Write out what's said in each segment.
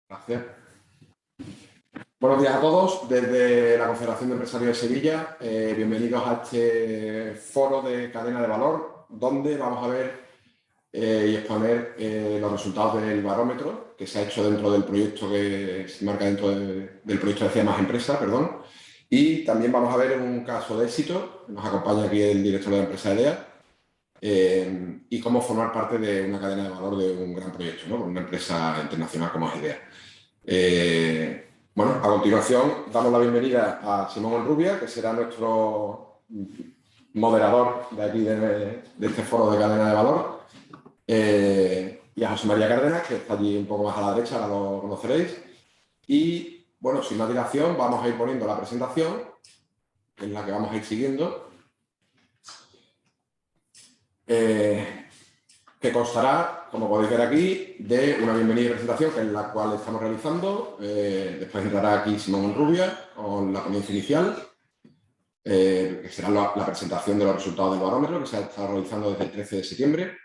Gracias. Buenos días a todos. Desde la Confederación de Empresarios de Sevilla, bienvenidos a este foro de cadena de valor, donde vamos a ver y exponer los resultados del barómetro que se ha hecho dentro del proyecto que se marca dentro del proyecto de Más Empresa, perdón. Y también vamos a ver un caso de éxito. Nos acompaña aquí el director de la empresa EDEA. Y cómo formar parte de una cadena de valor de un gran proyecto, ¿no? Con una empresa internacional como es EDEA. Bueno, a continuación damos la bienvenida a Simón Onrubia, que será nuestro moderador de aquí de este foro de cadena de valor, y a José María Cárdenas, que está allí un poco más a la derecha, ahora lo conoceréis. Y bueno, sin más dilación, vamos a ir poniendo la presentación, que es la que vamos a ir siguiendo. Que constará, como podéis ver aquí, de una bienvenida y presentación, que es la cual estamos realizando. Después entrará aquí Simón Onrubia con la ponencia inicial, que será la presentación de los resultados del barómetro, que se ha estado realizando desde el 13 de septiembre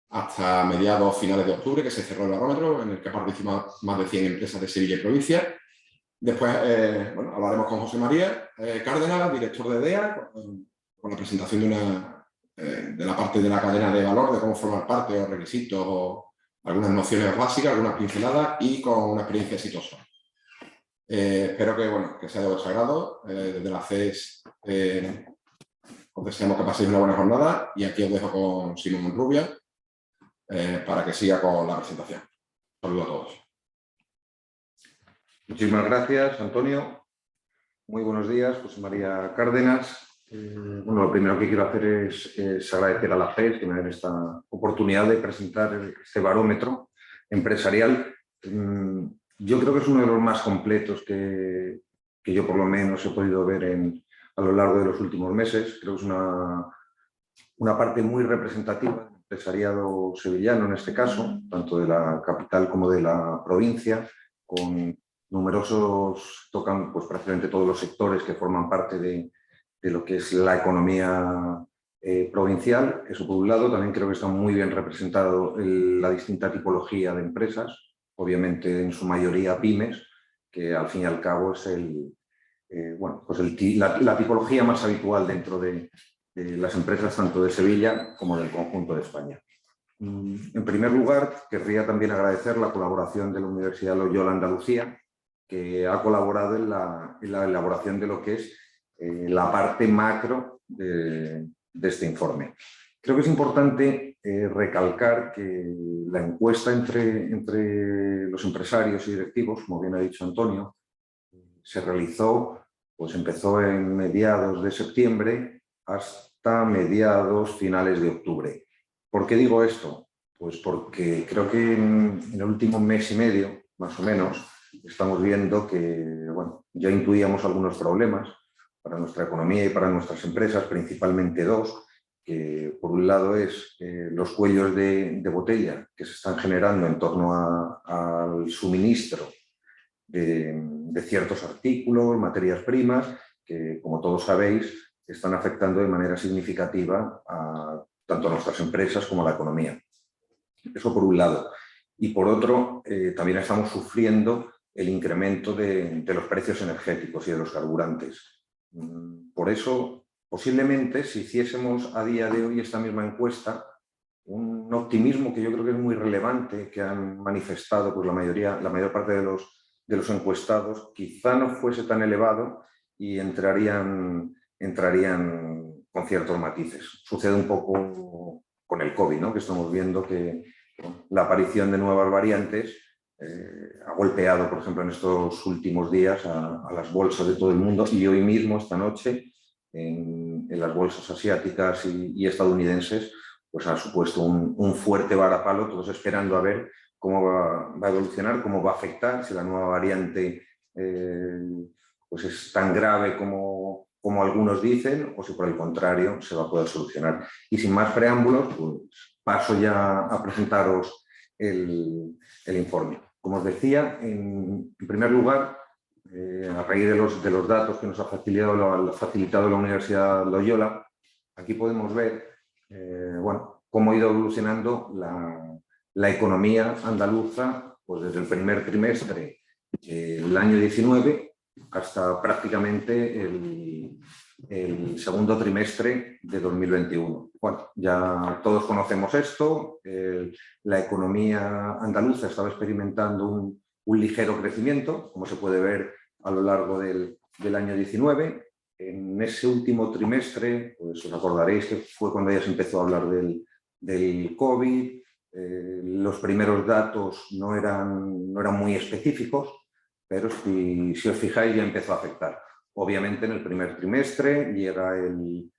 hasta mediados finales de octubre, que se cerró el barómetro, en el que participan más de 100 empresas de Sevilla y provincia. Después bueno, hablaremos con José María Cárdenas, director de EDEA, con la presentación de la parte de la cadena de valor, de cómo formar parte, o requisitos, o algunas nociones básicas, algunas pinceladas, y con una experiencia exitosa. Espero que sea de vuestro agrado. Desde la CES os deseamos que paséis una buena jornada, y aquí os dejo con Simón Onrubia para que siga con la presentación. Saludos a todos. Muchísimas gracias, Antonio. Muy buenos días, José María Cárdenas. Bueno, lo primero que quiero hacer es agradecer a la FES que me den esta oportunidad de presentar este barómetro empresarial. Yo creo que es uno de los más completos que yo por lo menos he podido ver a lo largo de los últimos meses. Creo que es una parte muy representativa del empresariado sevillano en este caso, tanto de la capital como de la provincia, con numerosos, tocan pues prácticamente todos los sectores que forman parte de lo que es la economía provincial. Eso por un lado. También creo que está muy bien representado la distinta tipología de empresas, obviamente en su mayoría pymes, que al fin y al cabo es la tipología más habitual dentro de las empresas tanto de Sevilla como del conjunto de España. En primer lugar, querría también agradecer la colaboración de la Universidad Loyola Andalucía, que ha colaborado en la elaboración de lo que es la parte macro de este informe. Creo que es importante recalcar que la encuesta entre los empresarios y directivos, como bien ha dicho Antonio, se realizó, pues empezó en mediados de septiembre hasta mediados finales de octubre. ¿Por qué digo esto? Pues porque creo que en el último mes y medio, más o menos, estamos viendo que, bueno, ya intuíamos algunos problemas para nuestra economía y para nuestras empresas, principalmente dos, que por un lado es los cuellos de botella que se están generando en torno al suministro de ciertos artículos, materias primas, que como todos sabéis están afectando de manera significativa tanto a nuestras empresas como a la economía. Eso por un lado. Y por otro, también estamos sufriendo el incremento de los precios energéticos y de los carburantes. Por eso, posiblemente, si hiciésemos a día de hoy esta misma encuesta, un optimismo que yo creo que es muy relevante, que han manifestado pues, la mayor parte de los encuestados, quizá no fuese tan elevado y entrarían con ciertos matices. Sucede un poco con el COVID, ¿no? Que estamos viendo que la aparición de nuevas variantes ha golpeado, por ejemplo, en estos últimos días a las bolsas de todo el mundo, y hoy mismo, esta noche, en las bolsas asiáticas y estadounidenses, pues ha supuesto un fuerte varapalo, todos esperando a ver cómo va a evolucionar, cómo va a afectar, si la nueva variante pues es tan grave como algunos dicen, o si por el contrario se va a poder solucionar. Y sin más preámbulos, pues paso ya a presentaros el informe. Como os decía, en primer lugar, a raíz de los datos que nos ha facilitado la Universidad Loyola, aquí podemos ver cómo ha ido evolucionando la economía andaluza pues desde el primer trimestre del año 19 hasta prácticamente el segundo trimestre de 2021. Bueno, ya todos conocemos esto. La economía andaluza estaba experimentando un ligero crecimiento, como se puede ver a lo largo del año 19. En ese último trimestre, pues os acordaréis que fue cuando ya se empezó a hablar del COVID. Los primeros datos no eran muy específicos, pero si os fijáis ya empezó a afectar. Obviamente en el primer trimestre llega el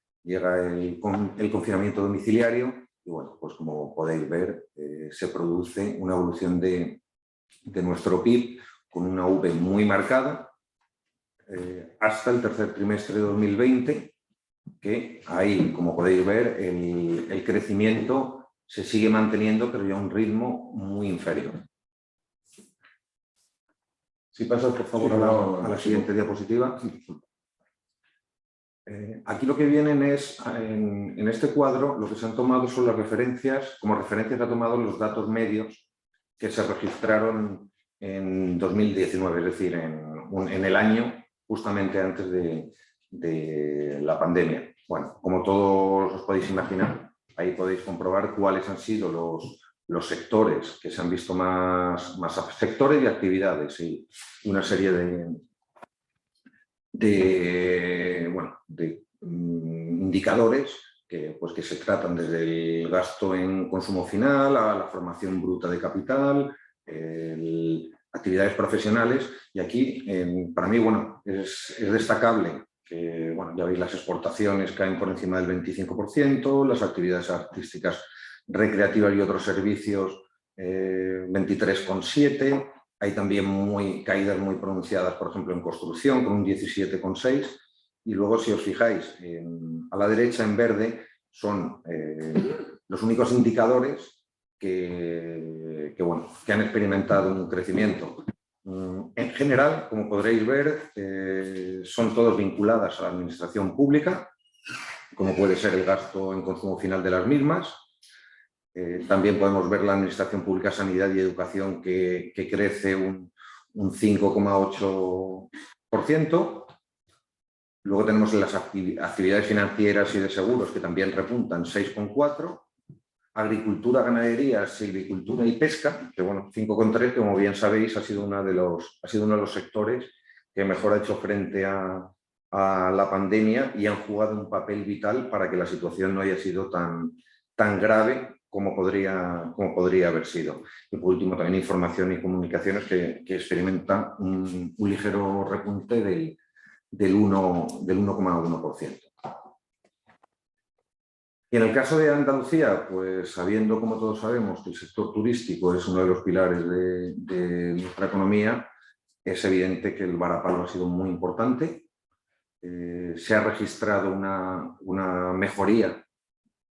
confinamiento domiciliario y bueno, pues como podéis ver se produce una evolución de nuestro PIB con una V muy marcada hasta el tercer trimestre de 2020, que ahí, como podéis ver, el crecimiento se sigue manteniendo, pero ya a un ritmo muy inferior. Si pasas, por favor, a la siguiente diapositiva. Aquí lo que vienen es, en este cuadro, lo que se han tomado son las referencias, como referencias ha tomado los datos medios que se registraron en 2019, es decir, en el año justamente antes de la pandemia. Bueno, como todos os podéis imaginar, ahí podéis comprobar cuáles han sido los sectores que se han visto más sectores y actividades y una serie de indicadores que se tratan desde el gasto en consumo final a la formación bruta de capital, actividades profesionales, y aquí para mí es destacable que ya veis las exportaciones caen por encima del 25%, las actividades artísticas, recreativas y otros servicios 23,7%. Hay también caídas muy pronunciadas, por ejemplo, en construcción, con un 17,6%. Y luego, si os fijáis, a la derecha en verde son los únicos indicadores que han experimentado un crecimiento. En general, como podréis ver, son todos vinculadas a la administración pública, como puede ser el gasto en consumo final de las mismas. También podemos ver la administración pública, sanidad y educación que crece un 5,8%. Luego tenemos las actividades financieras y de seguros que también repuntan 6,4%. Agricultura, ganadería, silvicultura y pesca, que 5,3%, como bien sabéis, ha sido uno de los sectores que mejor ha hecho frente a la pandemia y han jugado un papel vital para que la situación no haya sido tan grave como podría haber sido. Y por último, también información y comunicaciones que experimentan un ligero repunte del 1,1%. Y en el caso de Andalucía, pues sabiendo, como todos sabemos, que el sector turístico es uno de los pilares de nuestra economía, es evidente que el varapalo ha sido muy importante. Se ha registrado una mejoría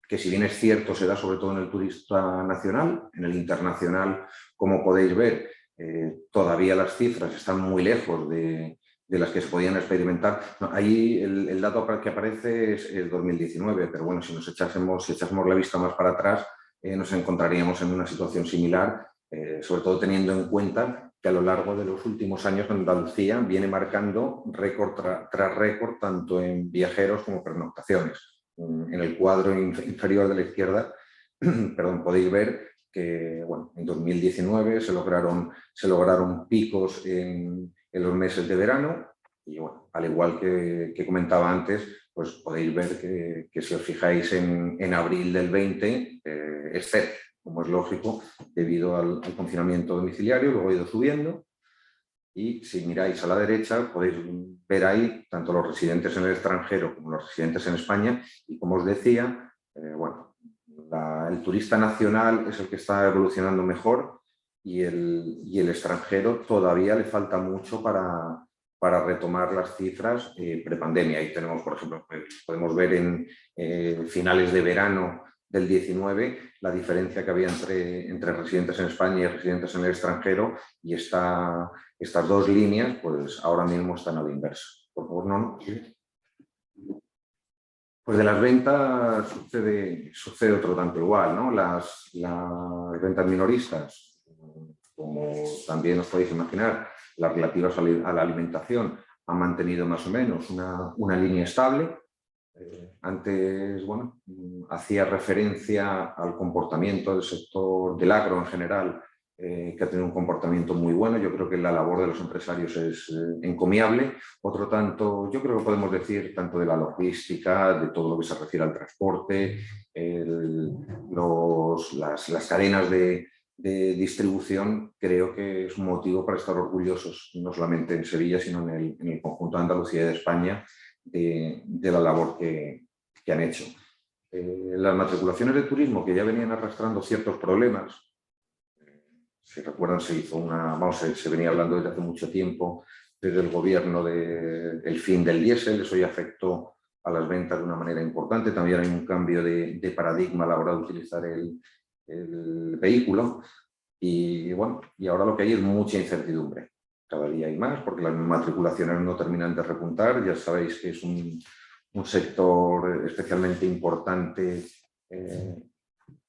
que, si bien es cierto, se da sobre todo en el turista nacional. En el internacional, como podéis ver, todavía las cifras están muy lejos de las que se podían experimentar. Ahí el dato que aparece es 2019, pero si echásemos la vista más para atrás, nos encontraríamos en una situación similar, sobre todo teniendo en cuenta que a lo largo de los últimos años Andalucía viene marcando récord tras récord, tanto en viajeros como pernoctaciones. En el cuadro inferior de la izquierda podéis ver que en 2019 se lograron picos en los meses de verano y al igual que comentaba antes, pues podéis ver que si os fijáis en abril del 20 es cero, como es lógico, debido al confinamiento domiciliario. Luego ha ido subiendo y si miráis a la derecha podéis ver ahí tanto los residentes en el extranjero como los residentes en España, y como os decía, el turista nacional es el que está evolucionando mejor y el extranjero todavía le falta mucho para retomar las cifras prepandemia. Ahí tenemos, por ejemplo, podemos ver en finales de verano del 19 la diferencia que había entre residentes en España y residentes en el extranjero, y estas dos líneas pues ahora mismo están a la inversa. Por favor, no. Pues de las ventas sucede otro tanto igual, ¿no? Las ventas minoristas como también os podéis imaginar, las relativas a la alimentación han mantenido más o menos una línea estable. Antes, bueno, hacía referencia al comportamiento del sector del agro en general, que ha tenido un comportamiento muy bueno. Yo creo que la labor de los empresarios es encomiable. Otro tanto, yo creo que podemos decir, tanto de la logística, de todo lo que se refiere al transporte, las cadenas de distribución, creo que es un motivo para estar orgullosos, no solamente en Sevilla, sino en el conjunto de Andalucía y de España, de la labor que han hecho. Las matriculaciones de turismo, que ya venían arrastrando ciertos problemas, si recuerdan, se venía hablando desde hace mucho tiempo, desde el gobierno del fin del diésel, eso ya afectó a las ventas de una manera importante. También hay un cambio de paradigma a la hora de utilizar el vehículo y, bueno, y ahora lo que hay es mucha incertidumbre. Cada día hay más porque las matriculaciones no terminan de repuntar. Ya sabéis que es un sector especialmente importante en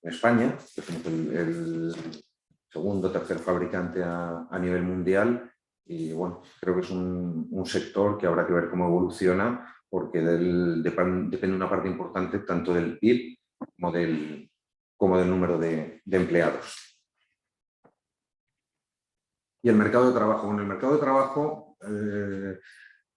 España, que somos el segundo o tercer fabricante a nivel mundial y, bueno, creo que es un sector que habrá que ver cómo evoluciona porque depende una parte importante tanto del PIB como del número de empleados. Y el mercado de trabajo. Bueno, el mercado de trabajo,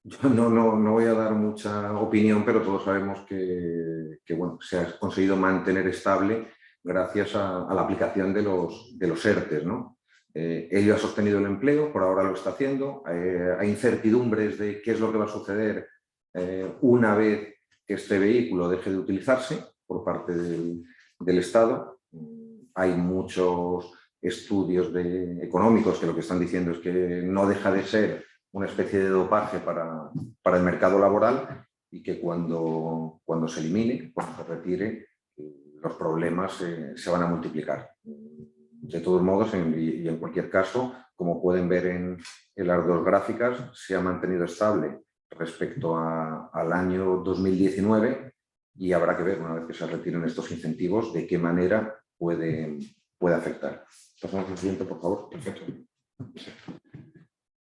yo no voy a dar mucha opinión, pero todos sabemos que bueno, se ha conseguido mantener estable gracias a la aplicación de los ERTEs, ¿no? Ello ha sostenido el empleo, por ahora lo está haciendo. Hay incertidumbres de qué es lo que va a suceder una vez que este vehículo deje de utilizarse por parte del Estado. Hay muchos estudios económicos que lo que están diciendo es que no deja de ser una especie de dopaje para el mercado laboral y que cuando se elimine, cuando se retire, los problemas se van a multiplicar. De todos modos, y en cualquier caso, como pueden ver en las dos gráficas, se ha mantenido estable respecto al año 2019 y habrá que ver, una vez que se retiren estos incentivos, de qué manera puede afectar. Pasamos al siguiente, por favor. Perfecto.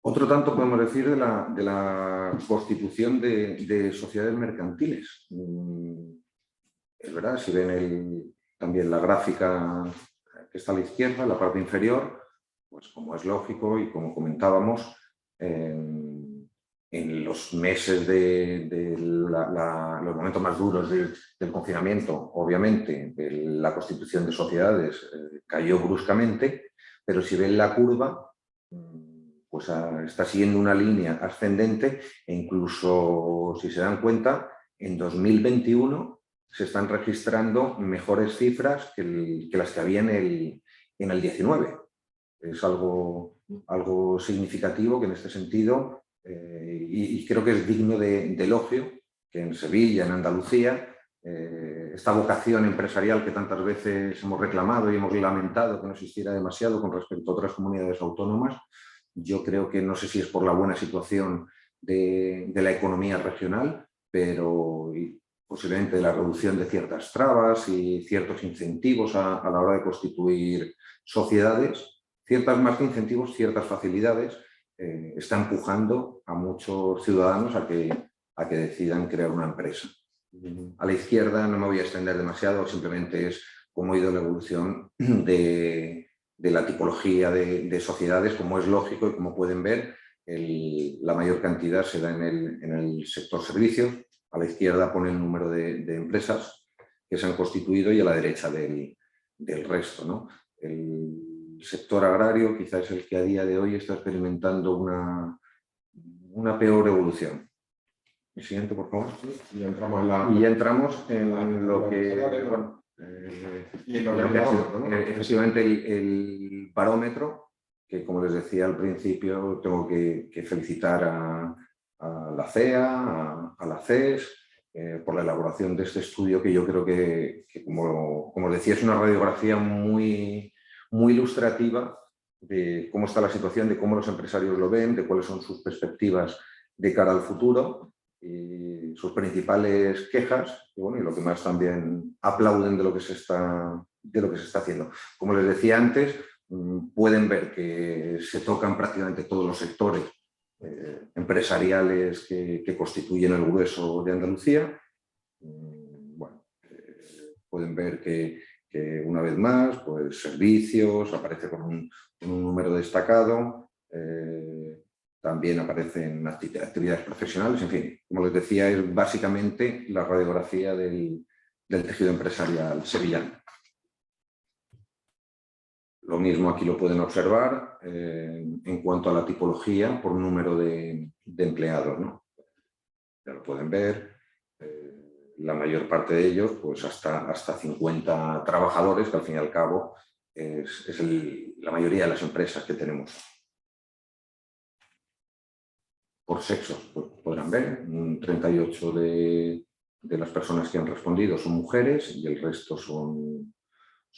Otro tanto podemos decir de la constitución de sociedades mercantiles. Es verdad, si ven también la gráfica que está a la izquierda, la parte inferior, pues como es lógico y como comentábamos, en los meses los momentos más duros del confinamiento, obviamente, la constitución de sociedades cayó bruscamente, pero si ven la curva, pues está siguiendo una línea ascendente e incluso, si se dan cuenta, en 2021 se están registrando mejores cifras que las que había en el 19. Es algo significativo que en este sentido, y creo que es digno de elogio, que en Sevilla, en Andalucía, esta vocación empresarial que tantas veces hemos reclamado y hemos lamentado que no existiera demasiado con respecto a otras comunidades autónomas, yo creo que no sé si es por la buena situación de la economía regional, pero posiblemente de la reducción de ciertas trabas y ciertos incentivos a la hora de constituir sociedades, ciertas más que incentivos, ciertas facilidades, está empujando a muchos ciudadanos a que decidan crear una empresa. A la izquierda no me voy a extender demasiado, simplemente es cómo ha ido la evolución de la tipología de sociedades, como es lógico y como pueden ver, la mayor cantidad se da en el sector servicios. A la izquierda pone el número de empresas que se han constituido y a la derecha del resto, ¿no? El sector agrario quizás es el que a día de hoy está experimentando una peor evolución. El siguiente, por favor. Y ya entramos en lo que... Bueno, efectivamente el barómetro, que como les decía al principio, tengo que felicitar a la CEA, a la CES, por la elaboración de este estudio que yo creo que como os decía, es una radiografía muy, muy ilustrativa de cómo está la situación, de cómo los empresarios lo ven, de cuáles son sus perspectivas de cara al futuro y sus principales quejas y, bueno, y lo que más también aplauden de lo que se está haciendo. Como les decía antes, pueden ver que se tocan prácticamente todos los sectores empresariales que constituyen el grueso de Andalucía. Bueno, pueden ver que una vez más, pues servicios, aparece con un número destacado, también aparecen actividades profesionales, en fin, como les decía, es básicamente la radiografía del tejido empresarial sevillano. Lo mismo aquí lo pueden observar en cuanto a la tipología por número de empleados, ¿no? Ya lo pueden ver, la mayor parte de ellos, pues hasta 50 trabajadores, que al fin y al cabo es la mayoría de las empresas que tenemos. Por sexos, pues podrán ver, un 38 de las personas que han respondido son mujeres y el resto son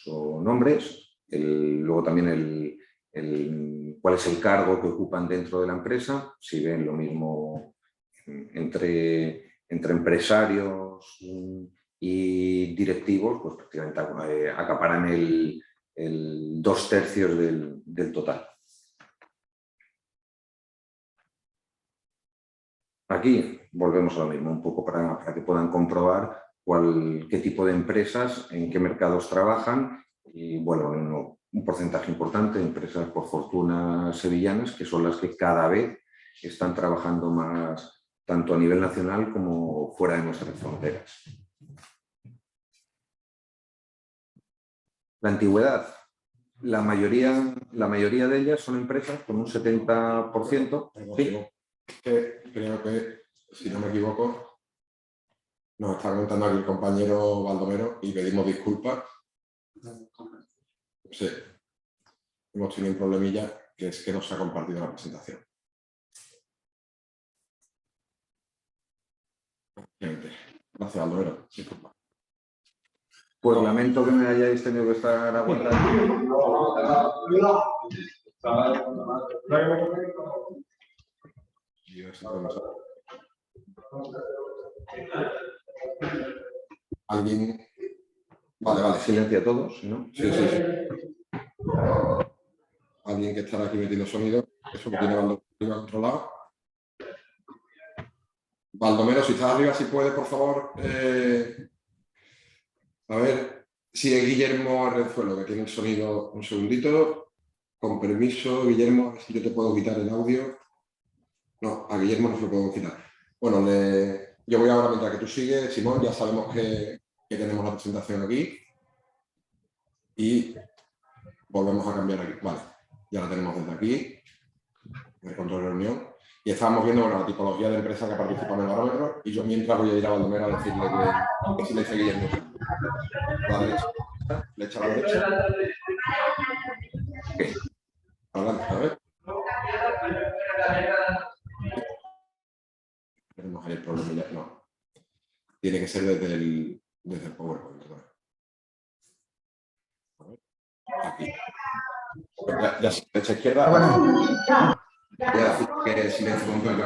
hombres. Luego también cuál es el cargo que ocupan dentro de la empresa, si ven lo mismo entre empresarios y directivos, pues prácticamente acaparan el 2/3 del total. Aquí volvemos a lo mismo, un poco para que puedan comprobar qué tipo de empresas, en qué mercados trabajan y, bueno, un porcentaje importante de empresas, por fortuna, sevillanas, que son las que cada vez están trabajando más, tanto a nivel nacional como fuera de nuestras fronteras. La antigüedad. La mayoría de ellas son empresas con un 70%. ¿Sí? Creo que, si no me equivoco, nos está comentando aquí el compañero Baldomero y pedimos disculpas. Sí, hemos tenido un problemilla, que es que no se ha compartido la presentación. Gracias, Baldomero. Disculpa. Pues lamento que me hayáis tenido que estar aguantando. ¿Alguien? Vale. Silencio a todos, ¿no? Sí. Alguien que estará aquí metiendo sonido. Eso que tiene Baldomero controlado. Baldomero, si estás arriba, si puedes, por favor. A ver si es Guillermo Arrenzuelo, que tiene el sonido. Un segundito. Con permiso, Guillermo, a ver si yo te puedo quitar el audio. No, a Guillermo no se lo puedo quitar. Bueno, yo voy ahora mientras que tú sigues, Simón, ya sabemos que tenemos la presentación aquí. Y volvemos a cambiar aquí. Vale, ya la tenemos desde aquí, en el control de reunión. Y estábamos viendo, bueno, la tipología de empresa que participa en el barómetro. Y yo mientras voy a ir a Baldomero a decirle que si le dice Guillermo. A la derecha. Le echa a la derecha. Adelante, a ver. Tenemos ahí el problema. No. Tiene que ser desde el PowerPoint, ¿verdad? A ver. Aquí. Ya derecha izquierda. Ya decir que silencio completo.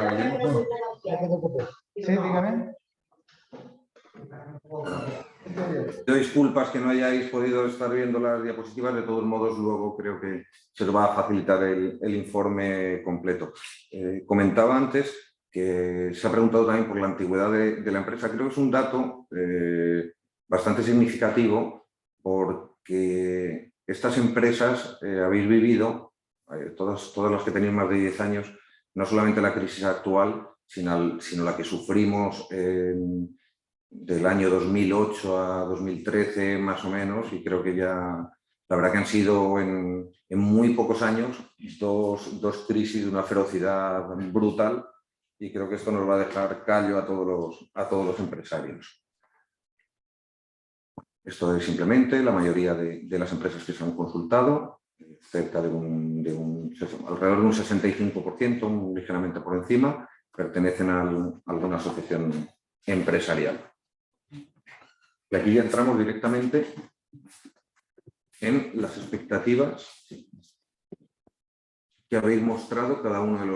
Sí, dígame. Pido disculpas que no hayáis podido estar viendo las diapositivas, de todos modos luego creo que se os va a facilitar el informe completo. Comentaba antes que se ha preguntado también por la antigüedad de la empresa. Creo que es un dato bastante significativo porque estas empresas habéis vivido, todas las que tenéis más de 10 años, no solamente la crisis actual, sino la que sufrimos del año 2008 a 2013 más o menos, y creo que ya, la verdad que han sido en muy pocos años dos crisis de una ferocidad brutal, y creo que esto nos va a dejar callo a todos los empresarios. Esto es simplemente la mayoría de las empresas que se han consultado, cerca de alrededor de un 65%, ligeramente por encima, pertenecen a alguna asociación empresarial. Y aquí ya entramos directamente en las expectativas que habéis mostrado cada uno de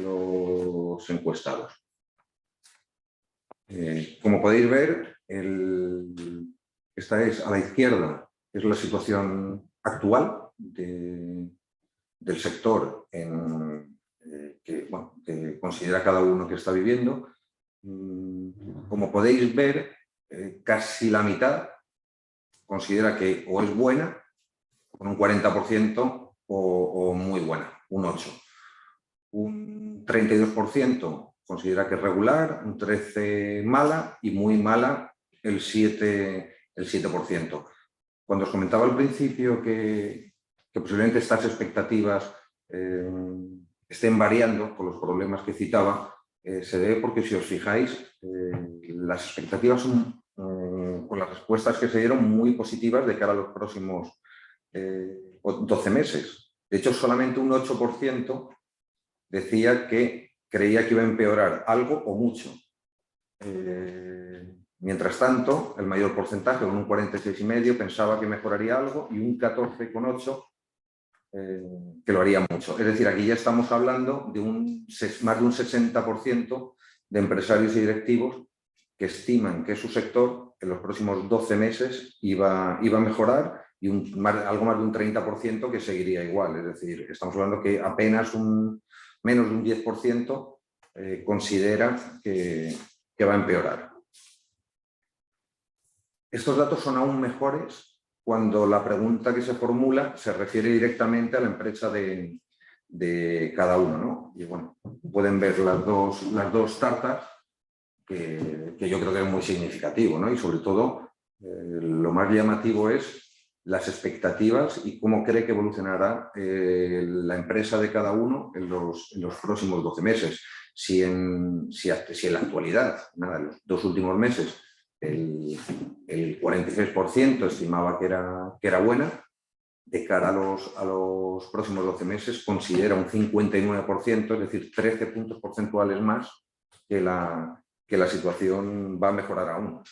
los encuestados. Como podéis ver, esta es a la izquierda, es la situación actual, del sector que considera cada uno que está viviendo. Como podéis ver, casi la mitad considera que o es buena, con un 40%, o muy buena, un 8%. Un 32% considera que es regular, un 13% mala y muy mala el 7%. Cuando os comentaba al principio que posiblemente estas expectativas estén variando por los problemas que citaba, se debe porque, si os fijáis, las expectativas son, con las respuestas que se dieron, muy positivas de cara a los próximos 12 meses. De hecho, solamente un 8% decía que creía que iba a empeorar algo o mucho. Mientras tanto, el mayor porcentaje, con un 46,5%, pensaba que mejoraría algo, y un 14,8% que lo haría mucho. Es decir, aquí ya estamos hablando de más de un 60% de empresarios y directivos que estiman que su sector en los próximos 12 meses iba a mejorar, y algo más de un 30% que seguiría igual. Es decir, estamos hablando que apenas menos de un 10% considera que va a empeorar. Estos datos son aún mejores cuando la pregunta que se formula se refiere directamente a la empresa de cada uno, ¿no? Y bueno, pueden ver las dos tartas, que yo creo que es muy significativo, ¿no? Y sobre todo, lo más llamativo es las expectativas y cómo cree que evolucionará la empresa de cada uno en los próximos 12 meses. Si en la actualidad, nada, en los 2 últimos meses, el 46% estimaba que era buena, de cara a los próximos 12 meses considera un 59%, es decir, 13 puntos porcentuales más, que la situación va a mejorar aún.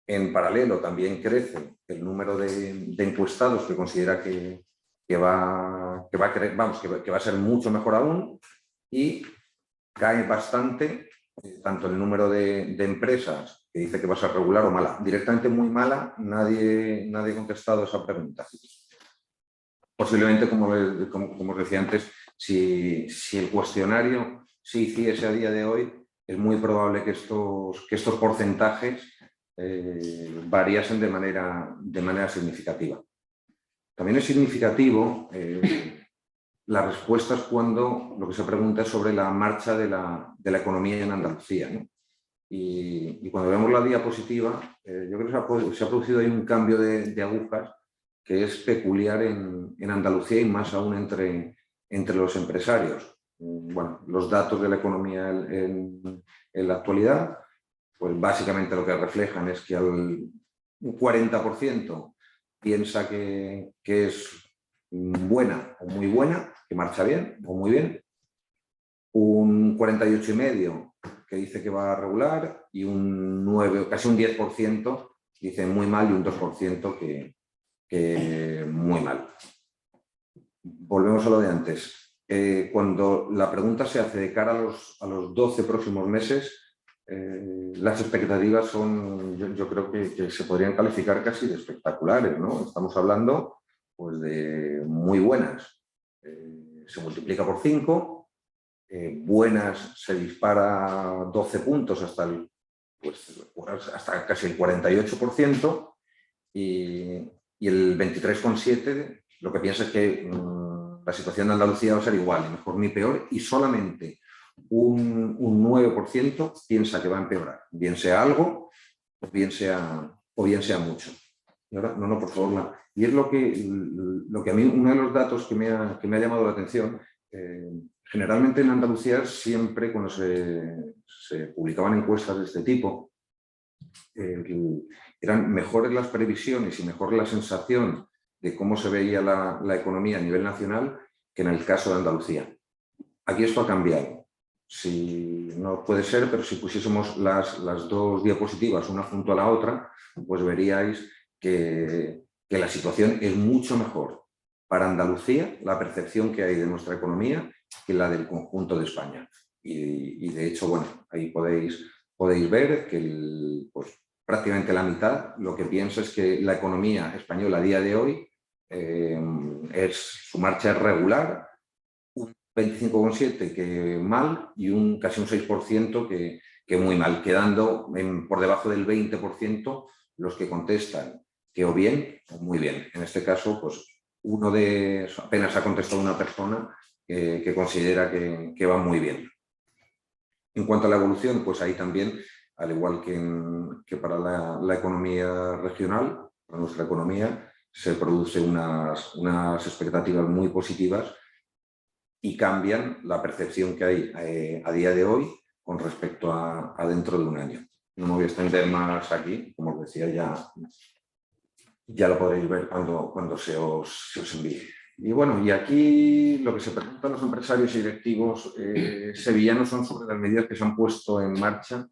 En paralelo, también crece el número de encuestados que considera que va a ser mucho mejor aún, y cae bastante tanto el número de empresas que dice que va a ser regular o mala. Directamente muy mala, nadie ha contestado esa pregunta. Posiblemente, como os decía antes, si el cuestionario se hiciese a día de hoy, es muy probable que estos porcentajes variasen de manera significativa. También es significativo las respuestas cuando lo que se pregunta es sobre la marcha de la economía en Andalucía, ¿no? Y cuando vemos la diapositiva, yo creo que se ha producido ahí un cambio de agujas que es peculiar en Andalucía, y más aún entre los empresarios. Bueno, los datos de la economía en la actualidad, pues básicamente lo que reflejan es que un 40% piensa que es buena o muy buena, que marcha bien o muy bien, un 48,5% que dice que va a regular, y un 9%, casi un 10% dice muy mal, y un 2% que muy mal. Volvemos a lo de antes. Cuando la pregunta se hace de cara a los 12 próximos meses, las expectativas son, yo creo que se podrían calificar casi de espectaculares, ¿no? Estamos hablando, pues, de muy buenas. Se multiplica por 5, buenas se dispara 12 puntos hasta casi el 48%, y el 23,7% lo que piensa es que la situación de Andalucía va a ser igual, ni mejor ni peor, y solamente un 9% piensa que va a empeorar, bien sea algo o bien sea mucho. Y ahora, no, por favor. Y es lo que a mí, uno de los datos que me ha llamado la atención. Generalmente en Andalucía, siempre cuando se publicaban encuestas de este tipo, eran mejores las previsiones y mejor la sensación de cómo se veía la economía a nivel nacional que en el caso de Andalucía. Aquí esto ha cambiado. No puede ser, pero si pusiésemos las dos diapositivas una junto a la otra, pues veríais que la situación es mucho mejor para Andalucía, la percepción que hay de nuestra economía, que la del conjunto de España. Y de hecho, bueno, ahí podéis ver que pues, prácticamente la mitad lo que piensa es que la economía española a día de hoy su marcha es regular, un 25,7% que mal y casi un 6% que muy mal, quedando por debajo del 20% los que contestan que o bien o muy bien. En este caso, pues apenas ha contestado una persona que considera que va muy bien. En cuanto a la evolución, pues ahí también, al igual que para la economía regional, para nuestra economía, se producen unas expectativas muy positivas y cambian la percepción que hay a día de hoy con respecto a dentro de un año. No me voy a extender más aquí, como os decía, ya lo podréis ver cuando se os envíe. Y bueno, y aquí lo que se preguntan los empresarios y directivos sevillanos son sobre las medidas que se han puesto en marcha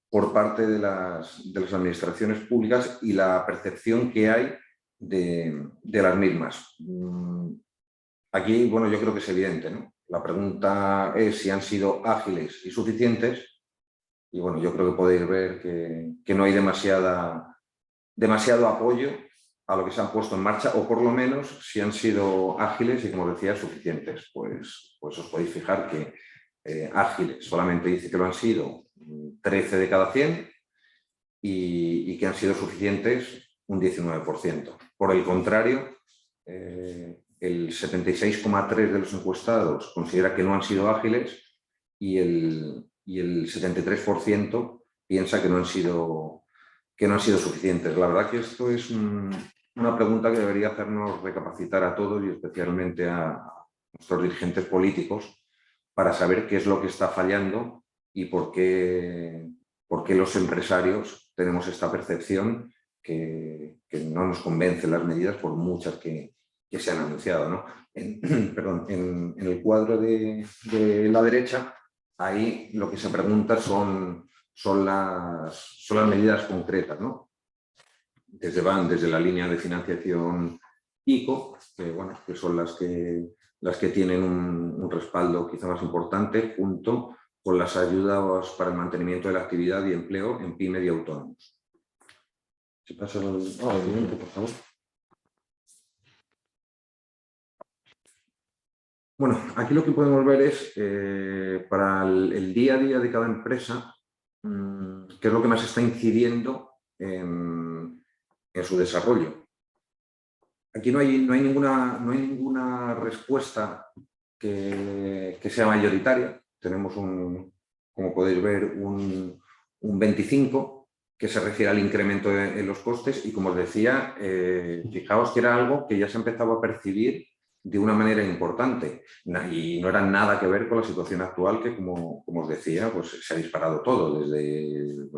por parte de las administraciones públicas y la percepción que hay de las mismas. Aquí, bueno, yo creo que es evidente, ¿no? La pregunta es si han sido ágiles y suficientes. Y bueno, yo creo que podéis ver que no hay demasiado apoyo a lo que se han puesto en marcha, o por lo menos si han sido ágiles y, como decía, suficientes. Pues os podéis fijar que ágiles solamente dice que lo han sido 13 de cada 100 y que han sido suficientes un 19%. Por el contrario, el 76,3% de los encuestados considera que no han sido ágiles y el 73% piensa que no han sido suficientes. La verdad que esto es una pregunta que debería hacernos recapacitar a todos y especialmente a nuestros dirigentes políticos para saber qué es lo que está fallando y por qué los empresarios tenemos esta percepción que no nos convencen las medidas por muchas que se han anunciado, ¿no? En el cuadro de la derecha, ahí lo que se pregunta son las medidas concretas, ¿no? Van desde la línea de financiación ICO, que son las que tienen un respaldo quizá más importante, junto con las ayudas para el mantenimiento de la actividad y empleo en pymes y autónomos. Si pasa el siguiente, por favor. Bueno, aquí lo que podemos ver es para el día a día de cada empresa, qué es lo que más está incidiendo en su desarrollo. Aquí no hay ninguna respuesta que sea mayoritaria. Tenemos, como podéis ver, un 25% que se refiere al incremento en los costes y, como os decía, fijaos que era algo que ya se empezaba a percibir de una manera importante y no era nada que ver con la situación actual que, como os decía, pues se ha disparado todo, desde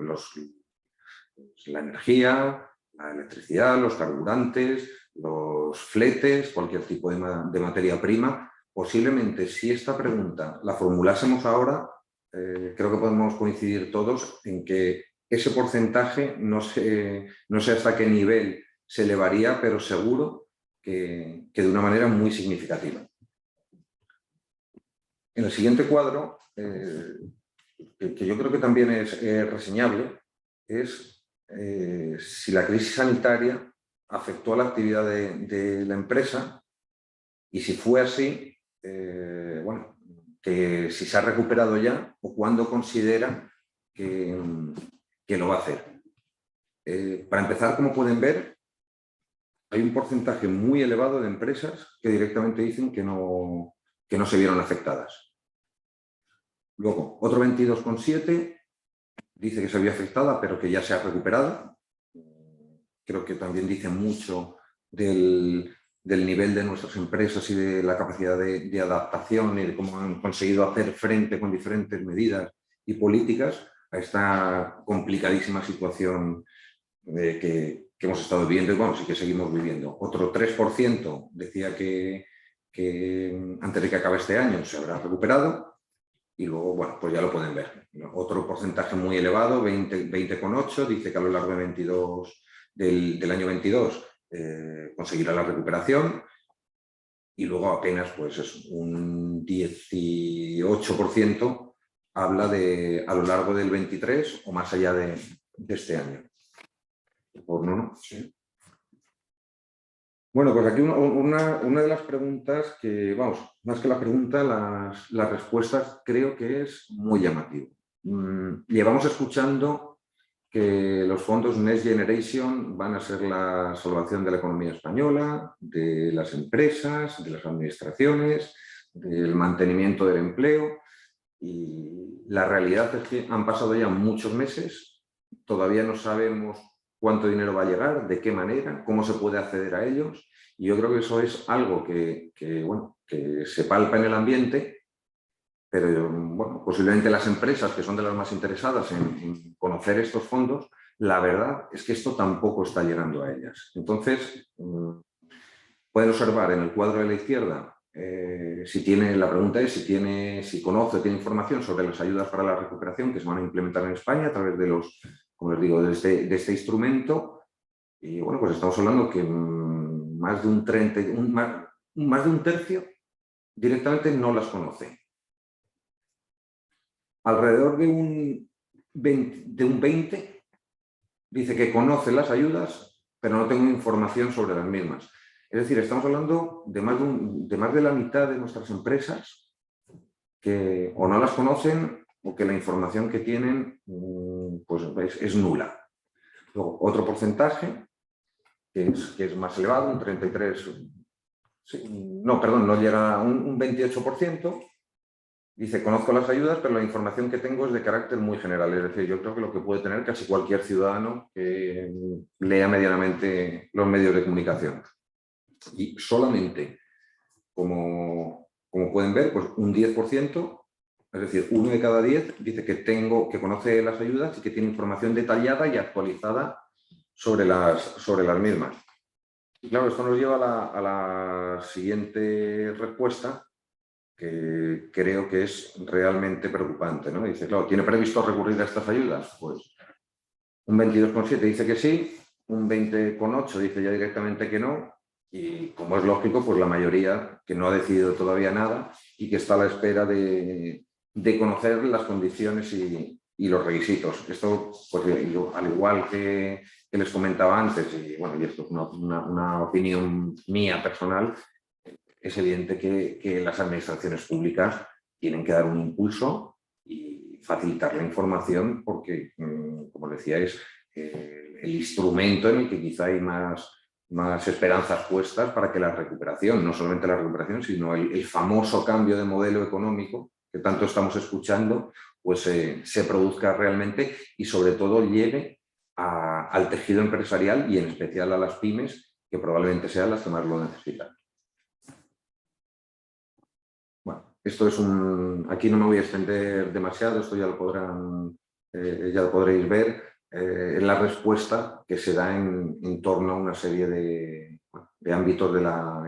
la energía, la electricidad, los carburantes, los fletes, cualquier tipo de materia prima. Posiblemente, si esta pregunta la formulásemos ahora, creo que podemos coincidir todos en que ese porcentaje no sé hasta qué nivel se elevaría, pero seguro que de una manera muy significativa. En el siguiente cuadro, que yo creo que también es reseñable, es si la crisis sanitaria afectó a la actividad de la empresa y si fue así, que si se ha recuperado ya o cuándo considera que lo va a hacer. Para empezar, como pueden ver, hay un porcentaje muy elevado de empresas que directamente dicen que no se vieron afectadas. Luego, otro 22,7% dice que se había afectada, pero que ya se ha recuperado. Creo que también dice mucho del nivel de nuestras empresas y de la capacidad de adaptación y de cómo han conseguido hacer frente con diferentes medidas y políticas a esta complicadísima situación que hemos estado viviendo y, bueno, sí que seguimos viviendo. Otro 3% decía que antes de que acabe este año se habrá recuperado y luego, bueno, pues ya lo pueden ver. Otro porcentaje muy elevado, 20,8%, dice que a lo largo del año 22 conseguirá la recuperación y luego apenas pues es un 18% habla a lo largo del 23 o más allá de este año. Sí. Bueno, pues aquí una de las preguntas que, vamos, más que la pregunta, las respuestas creo que es muy llamativo. Llevamos escuchando que los fondos Next Generation van a ser la salvación de la economía española, de las empresas, de las administraciones, del mantenimiento del empleo, y la realidad es que han pasado ya muchos meses, todavía no sabemos cuánto dinero va a llegar, de qué manera, cómo se puede acceder a ellos, y yo creo que eso es algo que se palpa en el ambiente, pero bueno, posiblemente las empresas, que son de las más interesadas en conocer estos fondos, la verdad es que esto tampoco está llegando a ellas. Entonces, pueden observar en el cuadro de la izquierda, la pregunta es si conoce, tiene información sobre las ayudas para la recuperación que se van a implementar en España a través de como les digo, de este instrumento. Y bueno, pues estamos hablando que más de un tercio directamente no las conoce. Alrededor de un 20 dice que conoce las ayudas, pero no tengo información sobre las mismas. Es decir, estamos hablando de más de la mitad de nuestras empresas que o no las conocen o que la información que tienen pues es nula. Luego, otro porcentaje que es más elevado, un 33%, no llega a un 28%, dice, conozco las ayudas, pero la información que tengo es de carácter muy general. Es decir, yo creo que lo que puede tener casi cualquier ciudadano que lea medianamente los medios de comunicación. Y solamente, como pueden ver, pues un 10%, es decir, 1 de cada 10 dice que conoce las ayudas y que tiene información detallada y actualizada sobre las mismas. Y claro, esto nos lleva a la siguiente respuesta, que creo que es realmente preocupante, ¿no? Dice, claro, ¿tiene previsto recurrir a estas ayudas? Pues un 22,7 dice que sí, un 20,8 dice ya directamente que no, y como es lógico, pues la mayoría que no ha decidido todavía nada y que está a la espera de conocer las condiciones y los requisitos. Esto, pues al igual que les comentaba antes, y bueno, y esto es una opinión mía personal, es evidente que las administraciones públicas tienen que dar un impulso y facilitar la información porque, como decía, es el instrumento en el que quizá hay más esperanzas puestas para que la recuperación, no solamente la recuperación, sino el famoso cambio de modelo económico que tanto estamos escuchando, pues se produzca realmente y sobre todo llegue al tejido empresarial y en especial a las pymes, que probablemente sean las que más lo necesitan. Bueno, esto es aquí no me voy a extender demasiado, esto ya lo podréis ver en la respuesta que se da en torno a una serie de ámbitos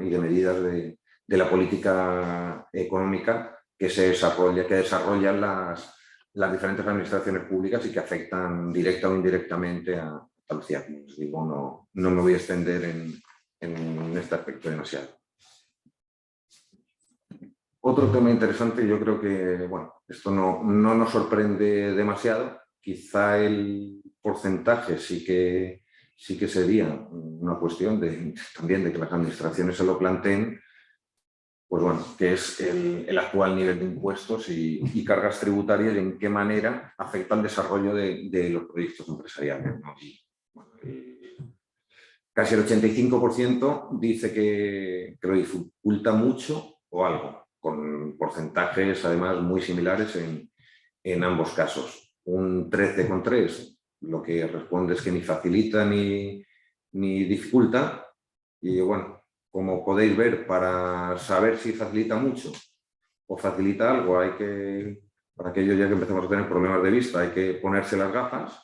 y de medidas de la política económica que desarrollan las diferentes administraciones públicas y que afectan directa o indirectamente a Andalucía. Como os digo, no me voy a extender en este aspecto demasiado. Otro tema interesante, yo creo que, bueno, esto no nos sorprende demasiado, quizá el porcentaje sí que sería una cuestión también de que las administraciones se lo planteen, pues bueno, que es el actual nivel de impuestos y cargas tributarias y en qué manera afecta al desarrollo de los proyectos empresariales, ¿no? Casi el 85% dice que lo dificulta mucho o algo, con porcentajes además muy similares en ambos casos. Un 13,3% lo que responde es que ni facilita ni dificulta. Y bueno, como podéis ver, para saber si facilita mucho o facilita algo, para aquellos ya que empezamos a tener problemas de vista, hay que ponerse las gafas.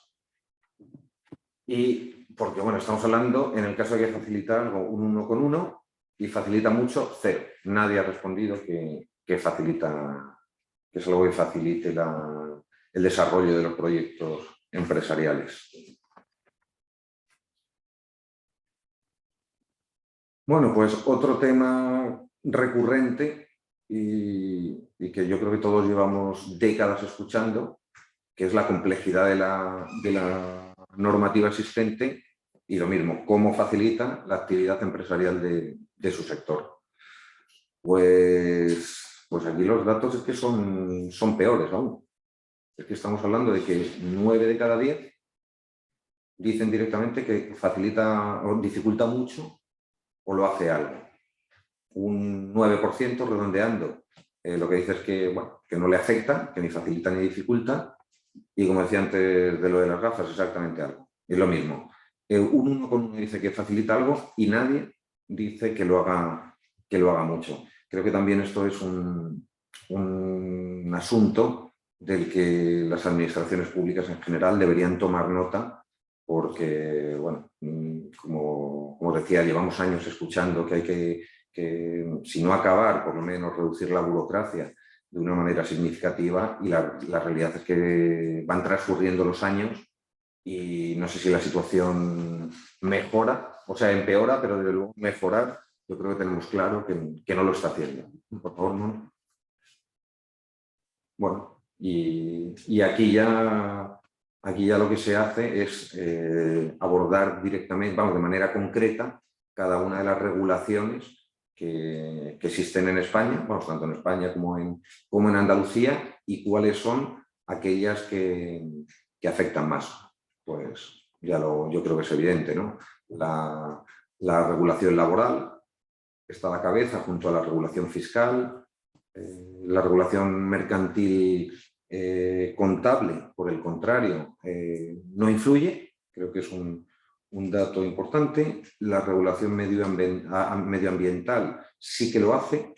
Y porque, bueno, estamos hablando, en el caso de que facilita algo, un 1,1 y facilita mucho, 0. Nadie ha respondido que es algo que facilite el desarrollo de los proyectos empresariales. Bueno, pues otro tema recurrente y que yo creo que todos llevamos décadas escuchando, que es la complejidad de la normativa existente Y lo mismo, ¿cómo facilita la actividad empresarial de su sector? Pues aquí los datos es que son peores aún. Es que estamos hablando de que 9 de cada 10 dicen directamente que facilita o dificulta mucho o lo hace algo. Un 9% redondeando, lo que dice es que, bueno, que no le afecta, que ni facilita ni dificulta, y como decía antes de lo de las gafas, exactamente algo. Es lo mismo. Un 1,1 dice que facilita algo y nadie dice que lo haga mucho. Creo que también esto es un asunto del que las administraciones públicas en general deberían tomar nota, porque, bueno, como decía, llevamos años escuchando que hay que, si no acabar, por lo menos reducir la burocracia de una manera significativa, y la realidad es que van transcurriendo los años y no sé si la situación mejora, o sea, empeora, pero desde luego mejorar, yo creo que tenemos claro que no lo está haciendo. Por favor, no. Bueno, y aquí ya lo que se hace es abordar directamente, vamos, de manera concreta, cada una de las regulaciones que existen en España, vamos, tanto en España como en Andalucía, y cuáles son aquellas que afectan más. Pues yo creo que es evidente, ¿no? La regulación laboral está a la cabeza junto a la regulación fiscal. La regulación mercantil contable, por el contrario, no influye, creo que es un dato importante. La regulación medioambiental sí que lo hace.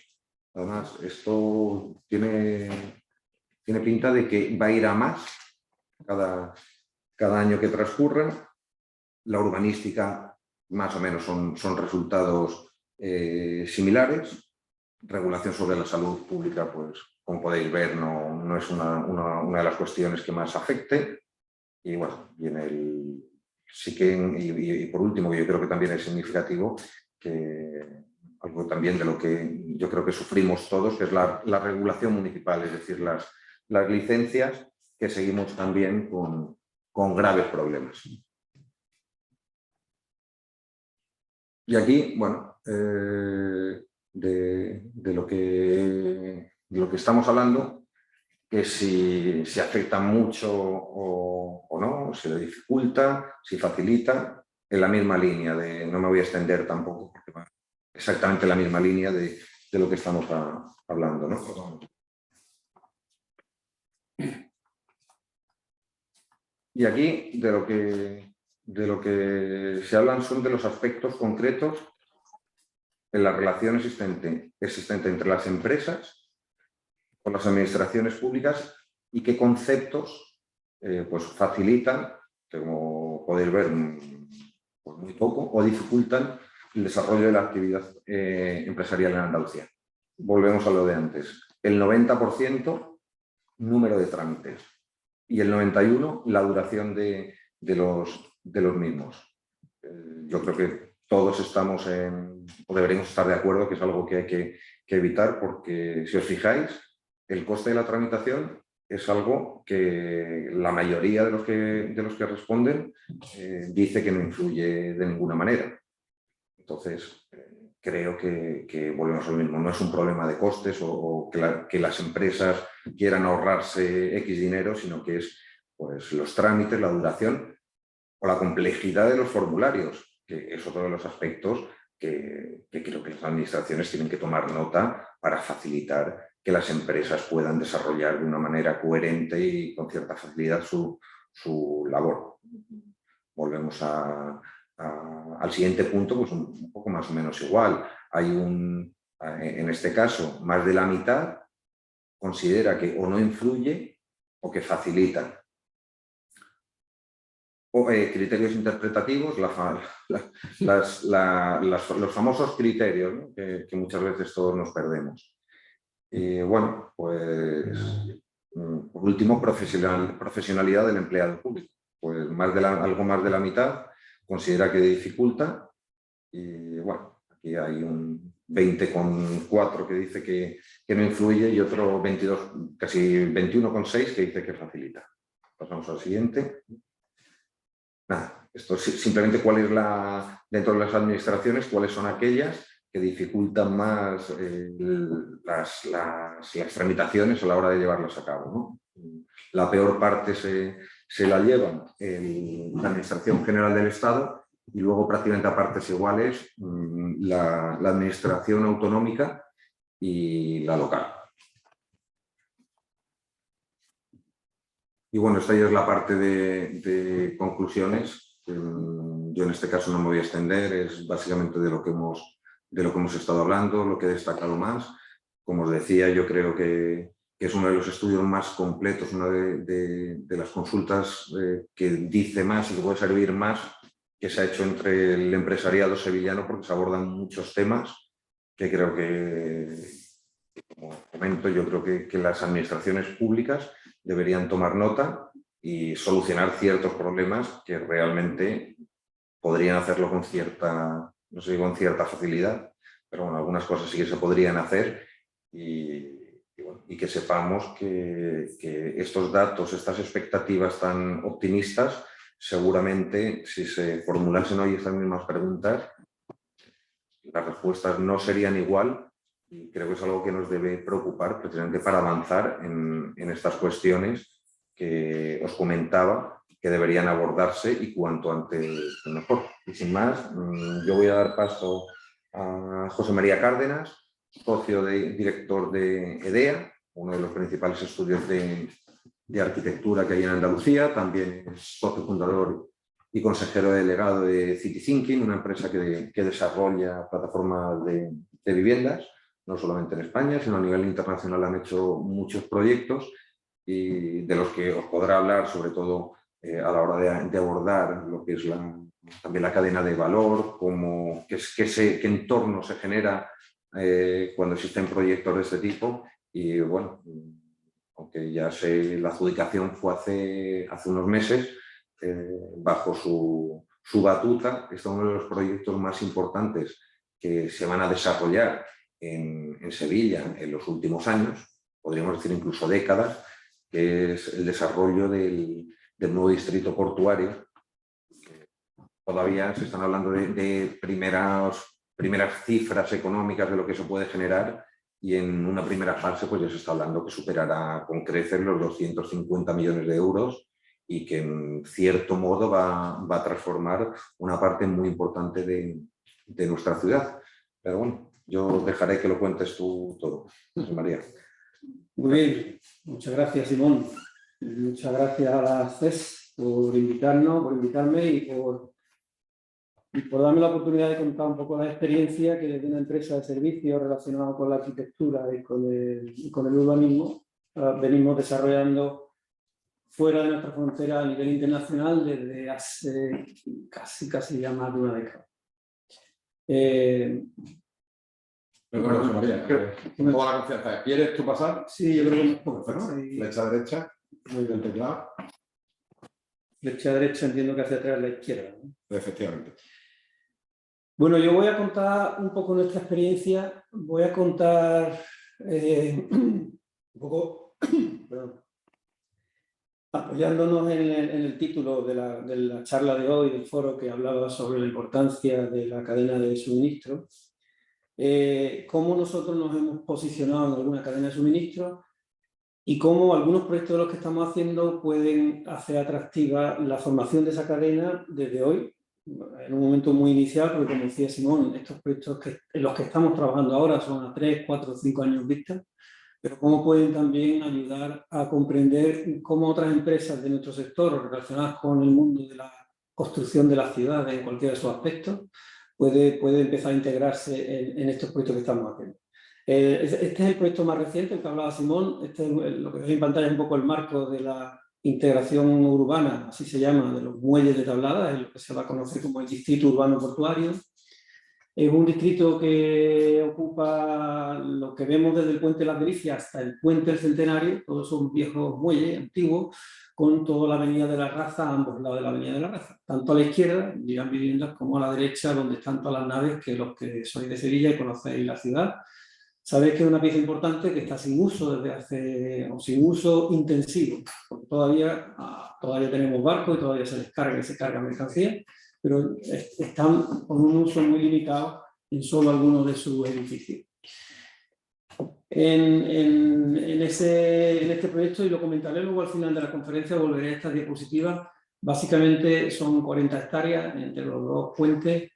Además, esto tiene pinta de que va a ir a más cada año que transcurra. La urbanística, más o menos, son resultados similares. Regulación sobre la salud pública, pues como podéis ver, no es una de las cuestiones que más afecte. Y bueno, y por último, que yo creo que también es significativo, que algo también de lo que yo creo que sufrimos todos, que es la regulación municipal, es decir, las licencias, que seguimos también con graves problemas. Y aquí, bueno, de lo que estamos hablando, que si afecta mucho o no, si le dificulta, si facilita, en la misma línea no me voy a extender tampoco, porque va exactamente en la misma línea de lo que estamos hablando, ¿no? Y aquí de lo que se hablan son de los aspectos concretos en la relación existente entre las empresas con las administraciones públicas, y qué conceptos pues facilitan, que como podéis ver, pues muy poco, o dificultan el desarrollo de la actividad empresarial en Andalucía. Volvemos a lo de antes. El 90% número de trámites y el 91% la duración de los mismos. Yo creo que todos estamos o deberíamos estar de acuerdo que es algo que hay que evitar, porque si os fijáis, el coste de la tramitación es algo que la mayoría de los que responden dice que no influye de ninguna manera. Entonces, creo que volvemos a lo mismo. No es un problema de costes o que las empresas quieran ahorrarse X dinero, sino que es, pues, los trámites, la duración o la complejidad de los formularios, que es otro de los aspectos que creo que las administraciones tienen que tomar nota para facilitar que las empresas puedan desarrollar de una manera coherente y con cierta facilidad su labor. Volvemos al siguiente punto, pues un poco más o menos igual. Hay en este caso, más de la mitad considera que o no influye o que facilita. Criterios interpretativos, los famosos criterios, ¿no? que muchas veces todos nos perdemos. Y bueno, pues por último, profesionalidad del empleado público. Pues algo más de la mitad considera que dificulta, y bueno, aquí hay un 20,4 que dice que no influye y otro 22, casi 21,6 que dice que facilita. Pasamos al siguiente. nada, esto simplemente cuál es dentro de las administraciones, cuáles son aquellas que dificultan más las tramitaciones a la hora de llevarlas a cabo, ¿no? La peor parte se la lleva la Administración General del Estado y luego prácticamente a partes iguales la Administración Autonómica y la local. Y bueno, esta ya es la parte de conclusiones. Yo en este caso no me voy a extender, es básicamente de lo que hemos estado hablando, lo que he destacado más. Como os decía, yo creo que es uno de los estudios más completos, una de las consultas que dice más y que puede servir más, que se ha hecho entre el empresariado sevillano, porque se abordan muchos temas que creo que, como comento, yo creo que las administraciones públicas deberían tomar nota y solucionar ciertos problemas que realmente podrían hacerlo con cierta, no sé si con cierta facilidad, pero bueno, algunas cosas sí que se podrían hacer y que sepamos que estos datos, estas expectativas tan optimistas, seguramente si se formulasen hoy estas mismas preguntas, las respuestas no serían igual. Y creo que es algo que nos debe preocupar precisamente para avanzar en estas cuestiones que os comentaba que deberían abordarse y cuanto antes mejor. Y sin más, yo voy a dar paso a José María Cárdenas, socio director de EDEA, uno de los principales estudios de arquitectura que hay en Andalucía, también es socio fundador y consejero delegado de City Thinking, una empresa que desarrolla plataformas de viviendas, no solamente en España, sino a nivel internacional han hecho muchos proyectos y de los que os podrá hablar, sobre todo a la hora de abordar lo que es también la cadena de valor, qué entorno se genera cuando existen proyectos de este tipo. Y bueno, aunque ya la adjudicación fue hace unos meses, bajo su batuta, es uno de los proyectos más importantes que se van a desarrollar en Sevilla en los últimos años, podríamos decir incluso décadas, que es el desarrollo del nuevo distrito portuario. Todavía se están hablando de primeras cifras económicas de lo que se puede generar y en una primera fase pues ya se está hablando que superará con creces los 250 millones de euros y que en cierto modo va a transformar una parte muy importante de nuestra ciudad. Pero bueno, yo dejaré que lo cuentes tú todo, José María. Muy bien, muchas gracias, Simón. Muchas gracias a la CES por invitarme y por darme la oportunidad de contar un poco la experiencia que desde una empresa de servicios relacionada con la arquitectura y con el urbanismo venimos desarrollando fuera de nuestra frontera a nivel internacional desde hace casi ya más de una década. Perdón, José María, con toda la confianza. ¿Quieres tú pasar? Sí, yo creo que un poco. Flecha derecha, muy bien teclado. Flecha derecha, entiendo que hacia atrás la izquierda, ¿no? Efectivamente. Bueno, yo voy a contar un poco nuestra experiencia, voy a contar un poco, perdón, apoyándonos en el título de la charla de hoy, del foro que hablaba sobre la importancia de la cadena de suministro, cómo nosotros nos hemos posicionado en alguna cadena de suministro y cómo algunos proyectos de los que estamos haciendo pueden hacer atractiva la formación de esa cadena desde hoy, en un momento muy inicial, porque como decía Simón, estos proyectos en los que estamos trabajando ahora son a 3, 4, 5 años vista, pero cómo pueden también ayudar a comprender cómo otras empresas de nuestro sector relacionadas con el mundo de la construcción de las ciudades en cualquiera de sus aspectos puede empezar a integrarse en estos proyectos que estamos haciendo. Este es el proyecto más reciente, el que hablaba Simón. Lo que veis en pantalla es un poco el marco de la integración urbana, así se llama, de los muelles de Tablada, es lo que se va a conocer como el distrito urbano portuario. Es un distrito que ocupa lo que vemos desde el puente de las Delicias hasta el puente del Centenario, todos son viejos muelles antiguos, con toda la avenida de la Raza a ambos lados de la avenida de la Raza. Tanto a la izquierda, dirán viviendas, como a la derecha, donde están todas las naves, que los que sois de Sevilla y conocéis la ciudad, Sabéis que es una pieza importante que está sin uso desde hace, o sin uso intensivo, porque todavía tenemos barcos y todavía se descarga y se carga mercancía, pero están con un uso muy limitado en solo algunos de sus edificios. En este proyecto, y lo comentaré luego al final de la conferencia, volveré a estas diapositivas. Básicamente son 40 hectáreas entre los dos puentes,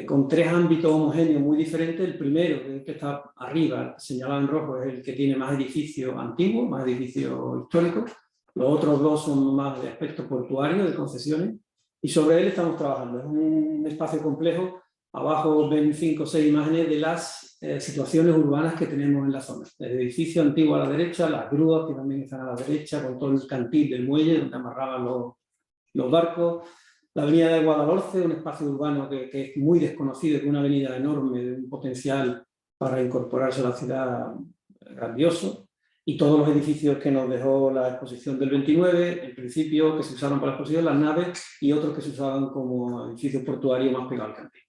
con 3 ámbitos homogéneos muy diferentes. El primero, el que está arriba, señalado en rojo, es el que tiene más edificios antiguos, más edificios históricos. Los otros 2 son más de aspecto portuario, de concesiones, y sobre él estamos trabajando. Es un espacio complejo. Abajo ven 5 o 6 imágenes de las situaciones urbanas que tenemos en la zona. El edificio antiguo a la derecha, las grúas que también están a la derecha, con todo el cantil del muelle donde amarraban los barcos. La avenida de Guadalhorce, un espacio urbano que es muy desconocido, que es una avenida enorme, de un potencial para incorporarse a la ciudad grandioso. Y todos los edificios que nos dejó la exposición del 29, en principio que se usaron para la exposición, las naves, y otros que se usaban como edificios portuarios más pegados al cantil.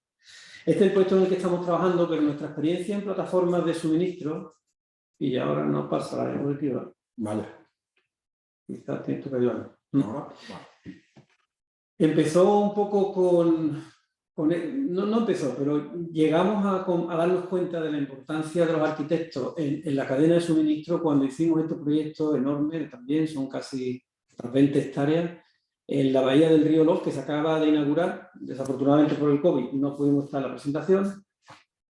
Este es el puesto en el que estamos trabajando, pero nuestra experiencia en plataformas de suministro, y ahora nos pasa la diapositiva. Vale. Quizás tienes que ayudarme. Ahora, vale. Empezó un poco no empezó, pero llegamos a darnos cuenta de la importancia de los arquitectos en la cadena de suministro cuando hicimos este proyecto enorme, también son casi 20 hectáreas, en la bahía del río Los, que se acaba de inaugurar. Desafortunadamente por el COVID no pudimos estar en la presentación.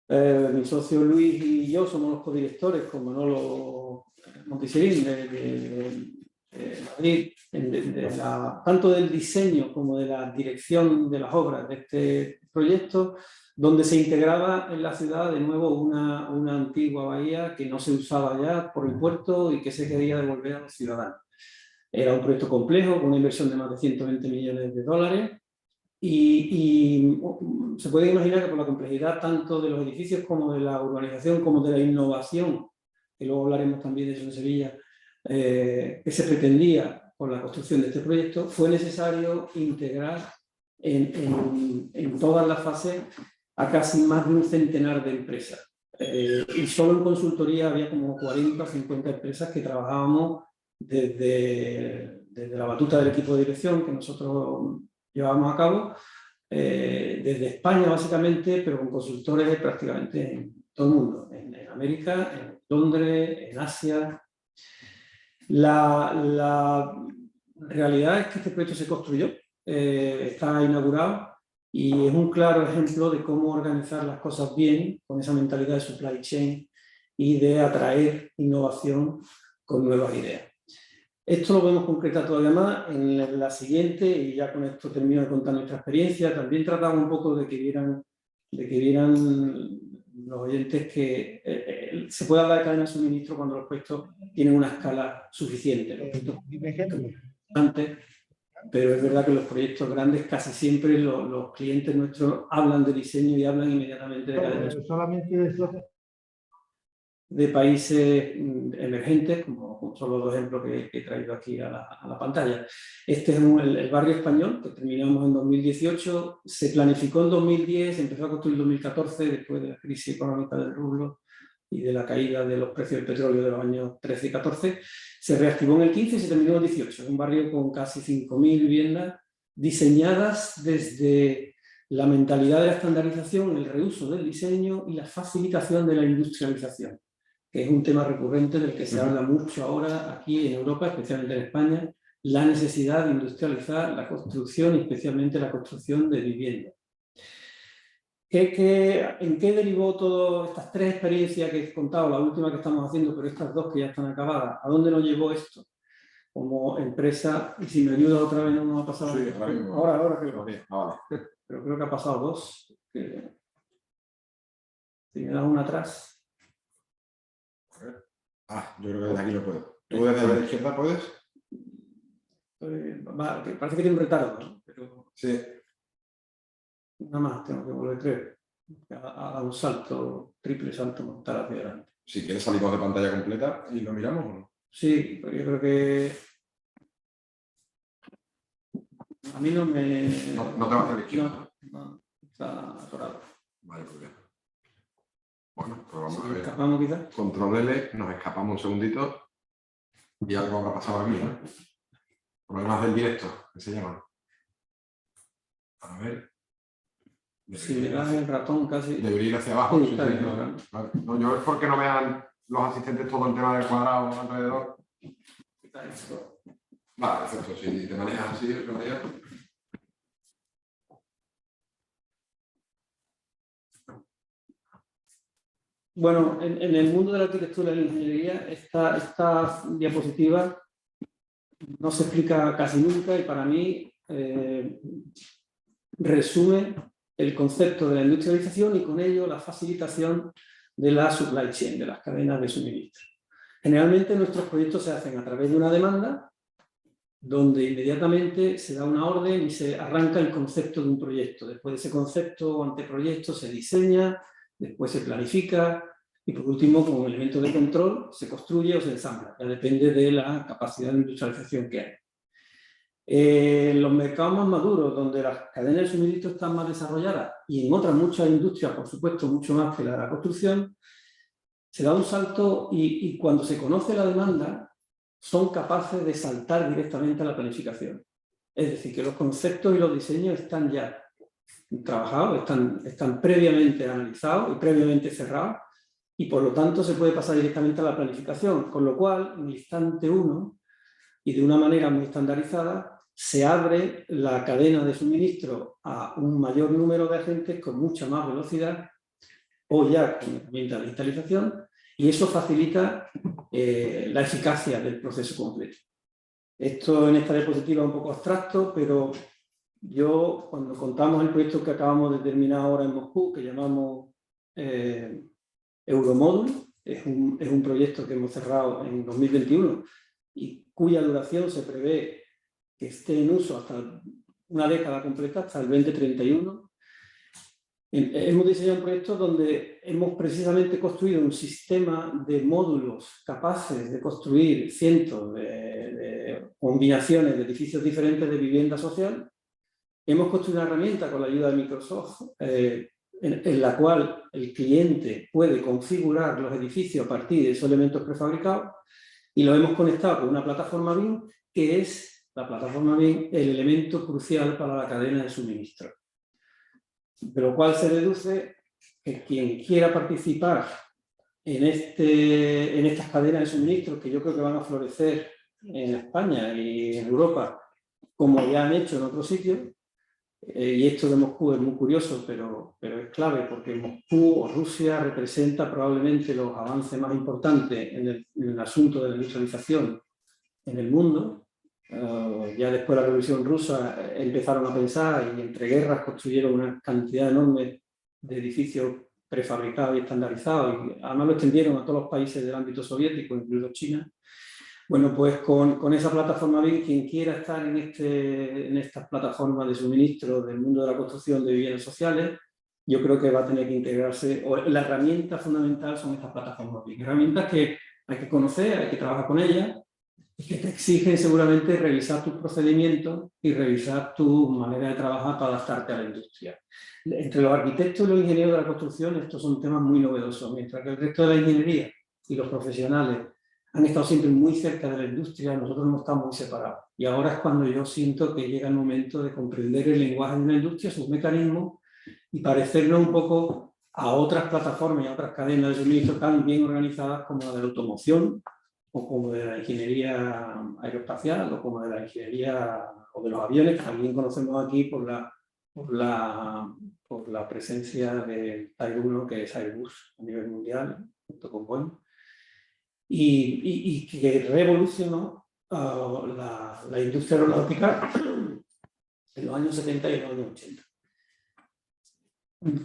Mi socio Luis y yo somos los codirectores con Manolo Montiserín de Madrid, tanto del diseño como de la dirección de las obras de este proyecto, donde se integraba en la ciudad de nuevo una antigua bahía que no se usaba ya por el puerto y que se quería devolver a los ciudadanos. Era un proyecto complejo, con una inversión de más de 120 millones de dólares, y se puede imaginar que por la complejidad tanto de los edificios como de la urbanización, como de la innovación, que luego hablaremos también de eso en Sevilla, que se pretendía con la construcción de este proyecto, fue necesario integrar en todas las fases a casi más de un centenar de empresas. Y solo en consultoría había como 40 o 50 empresas que trabajábamos desde la batuta del equipo de dirección que nosotros llevábamos a cabo, desde España básicamente, pero con consultores prácticamente en todo el mundo, en América, en Londres, en Asia. La realidad es que este proyecto se construyó, está inaugurado, y es un claro ejemplo de cómo organizar las cosas bien, con esa mentalidad de supply chain y de atraer innovación con nuevas ideas. Esto lo podemos concretar todavía más en la siguiente, y ya con esto termino de contar nuestra experiencia. También tratamos un poco de que vieran los oyentes que se puede hablar de cadena de suministro cuando los proyectos tienen una escala suficiente. Pero es verdad que los proyectos grandes casi siempre los clientes nuestros hablan de diseño y hablan inmediatamente de cadena de suministro. De países emergentes, como son los 2 ejemplos que he traído aquí a la pantalla. Este es el barrio español, que terminamos en 2018, se planificó en 2010, se empezó a construir en 2014, después de la crisis económica del rublo y de la caída de los precios del petróleo de los años 13 y 14, se reactivó en el 15 y se terminó en el 18. Es un barrio con casi 5.000 viviendas diseñadas desde la mentalidad de la estandarización, el reuso del diseño y la facilitación de la industrialización, que es un tema recurrente del que se habla mucho ahora aquí en Europa, especialmente en España, la necesidad de industrializar la construcción y especialmente la construcción de viviendas. ¿En qué derivó todas estas 3 experiencias que he contado, la última que estamos haciendo, pero estas 2 que ya están acabadas? ¿A dónde nos llevó esto como empresa? Y si me ayudas otra vez, no ha pasado. Sí, ahora creo. Vale. Pero creo que ha pasado 2. Si me das una atrás. Yo creo que desde aquí lo puedo. ¿Tú desde la izquierda puedes? Parece que tiene un retardo, ¿no? Pero Sí. nada más tengo que volver, creo. A un salto, triple salto mortal hacia adelante. Si quieres salimos de pantalla completa y lo miramos, ¿o no? Sí, pero yo creo que a mí no me... No te va a hacer izquierda. No, está atorado. Vale, pues bien. Bueno, pues vamos a Si ver. escapamos quizás. Control L, nos escapamos un segundito y algo habrá pasado aquí, ¿no? Problemas del directo, que se llaman. A ver. Si le das el ratón casi... Debería ir hacia abajo. Sí, Sí, está sí, bien, no, claro. vale. No, yo es porque no vean los asistentes todo el tema del cuadrado alrededor. Vale, perfecto. Si te manejas así, de manera. Bueno, en el mundo de la arquitectura y la ingeniería, esta diapositiva no se explica casi nunca y para mí resume el concepto de la industrialización y con ello la facilitación de la supply chain, de las cadenas de suministro. Generalmente nuestros proyectos se hacen a través de una demanda donde inmediatamente se da una orden y se arranca el concepto de un proyecto. Después de ese concepto o anteproyecto se diseña, después se planifica y por último, como elemento de control, se construye o se ensambla. Ya depende de la capacidad de industrialización que hay. En los mercados más maduros, donde las cadenas de suministro están más desarrolladas y en otras muchas industrias, por supuesto, mucho más que la de la construcción, se da un salto y cuando se conoce la demanda, son capaces de saltar directamente a la planificación. Es decir, que los conceptos y los diseños están ya trabajados, están previamente analizados y previamente cerrados, y por lo tanto se puede pasar directamente a la planificación, con lo cual, en el instante 1, y de una manera muy estandarizada, se abre la cadena de suministro a un mayor número de agentes con mucha más velocidad, o ya con herramientas de digitalización, y eso facilita la eficacia del proceso completo. Esto en esta diapositiva es un poco abstracto, pero yo, cuando contamos el proyecto que acabamos de terminar ahora en Moscú, que llamamos Euromodul, es un proyecto que hemos cerrado en 2021 y cuya duración se prevé que esté en uso hasta una década completa, hasta el 2031. Hemos diseñado un proyecto donde hemos precisamente construido un sistema de módulos capaces de construir cientos de combinaciones de edificios diferentes de vivienda social. Hemos construido una herramienta con la ayuda de Microsoft en la cual el cliente puede configurar los edificios a partir de esos elementos prefabricados y lo hemos conectado con una plataforma BIM que es la plataforma BIM el elemento crucial para la cadena de suministro. De lo cual se deduce que quien quiera participar en estas cadenas de suministro, que yo creo que van a florecer en España y en Europa, como ya han hecho en otros sitios, y esto de Moscú es muy curioso, pero es clave, porque Moscú o Rusia representa probablemente los avances más importantes en el asunto de la industrialización en el mundo. Ya después de la Revolución Rusa empezaron a pensar y entre guerras construyeron una cantidad enorme de edificios prefabricados y estandarizados y además lo extendieron a todos los países del ámbito soviético, incluido China. Bueno, pues con esa plataforma BIM, quien quiera estar en estas plataformas de suministro del mundo de la construcción de viviendas sociales, yo creo que va a tener que integrarse, o la herramienta fundamental son estas plataformas BIM, herramientas que hay que conocer, hay que trabajar con ellas, y que te exigen seguramente revisar tus procedimientos y revisar tu manera de trabajar para adaptarte a la industria. Entre los arquitectos y los ingenieros de la construcción estos son temas muy novedosos, mientras que el resto de la ingeniería y los profesionales han estado siempre muy cerca de la industria, nosotros hemos estado muy separados. Y ahora es cuando yo siento que llega el momento de comprender el lenguaje de una industria, sus mecanismos, y parecernos un poco a otras plataformas y a otras cadenas de suministro tan bien organizadas como la de la automoción, o como de la ingeniería aeroespacial, o como de la ingeniería o de los aviones, que también conocemos aquí por la presencia de Type 1, que es Airbus a nivel mundial, junto con Boeing, y que revolucionó la industria aeronáutica en los años 70 y los años 80.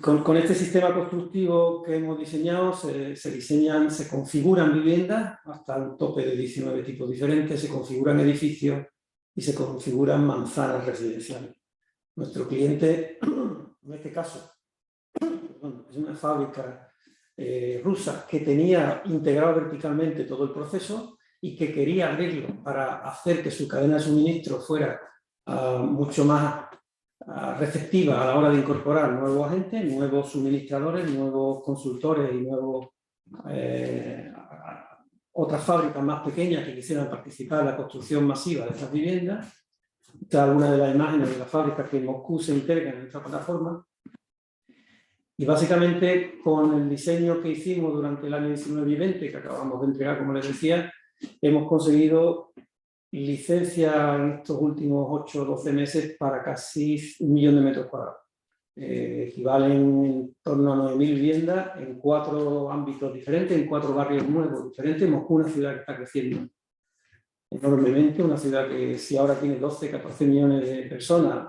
Con este sistema constructivo que hemos diseñado se configuran viviendas hasta un tope de 19 tipos diferentes, se configuran edificios y se configuran manzanas residenciales. Nuestro cliente, en este caso, es una fábrica rusa que tenía integrado verticalmente todo el proceso y que quería abrirlo para hacer que su cadena de suministro fuera mucho más receptiva a la hora de incorporar nuevos agentes, nuevos suministradores, nuevos consultores y otras fábricas más pequeñas que quisieran participar en la construcción masiva de estas viviendas. Esta es alguna de las imágenes de las fábricas que en Moscú se integran en esta plataforma. Y básicamente con el diseño que hicimos durante el año 19 y 20, que acabamos de entregar, como les decía, hemos conseguido licencia en estos últimos 8 o 12 meses para casi 1 millón de metros cuadrados. Equivalen en torno a 9.000 viviendas en 4 ámbitos diferentes, en 4 barrios nuevos diferentes. Moscú es una ciudad que está creciendo enormemente, una ciudad que si ahora tiene 12, 14 millones de personas,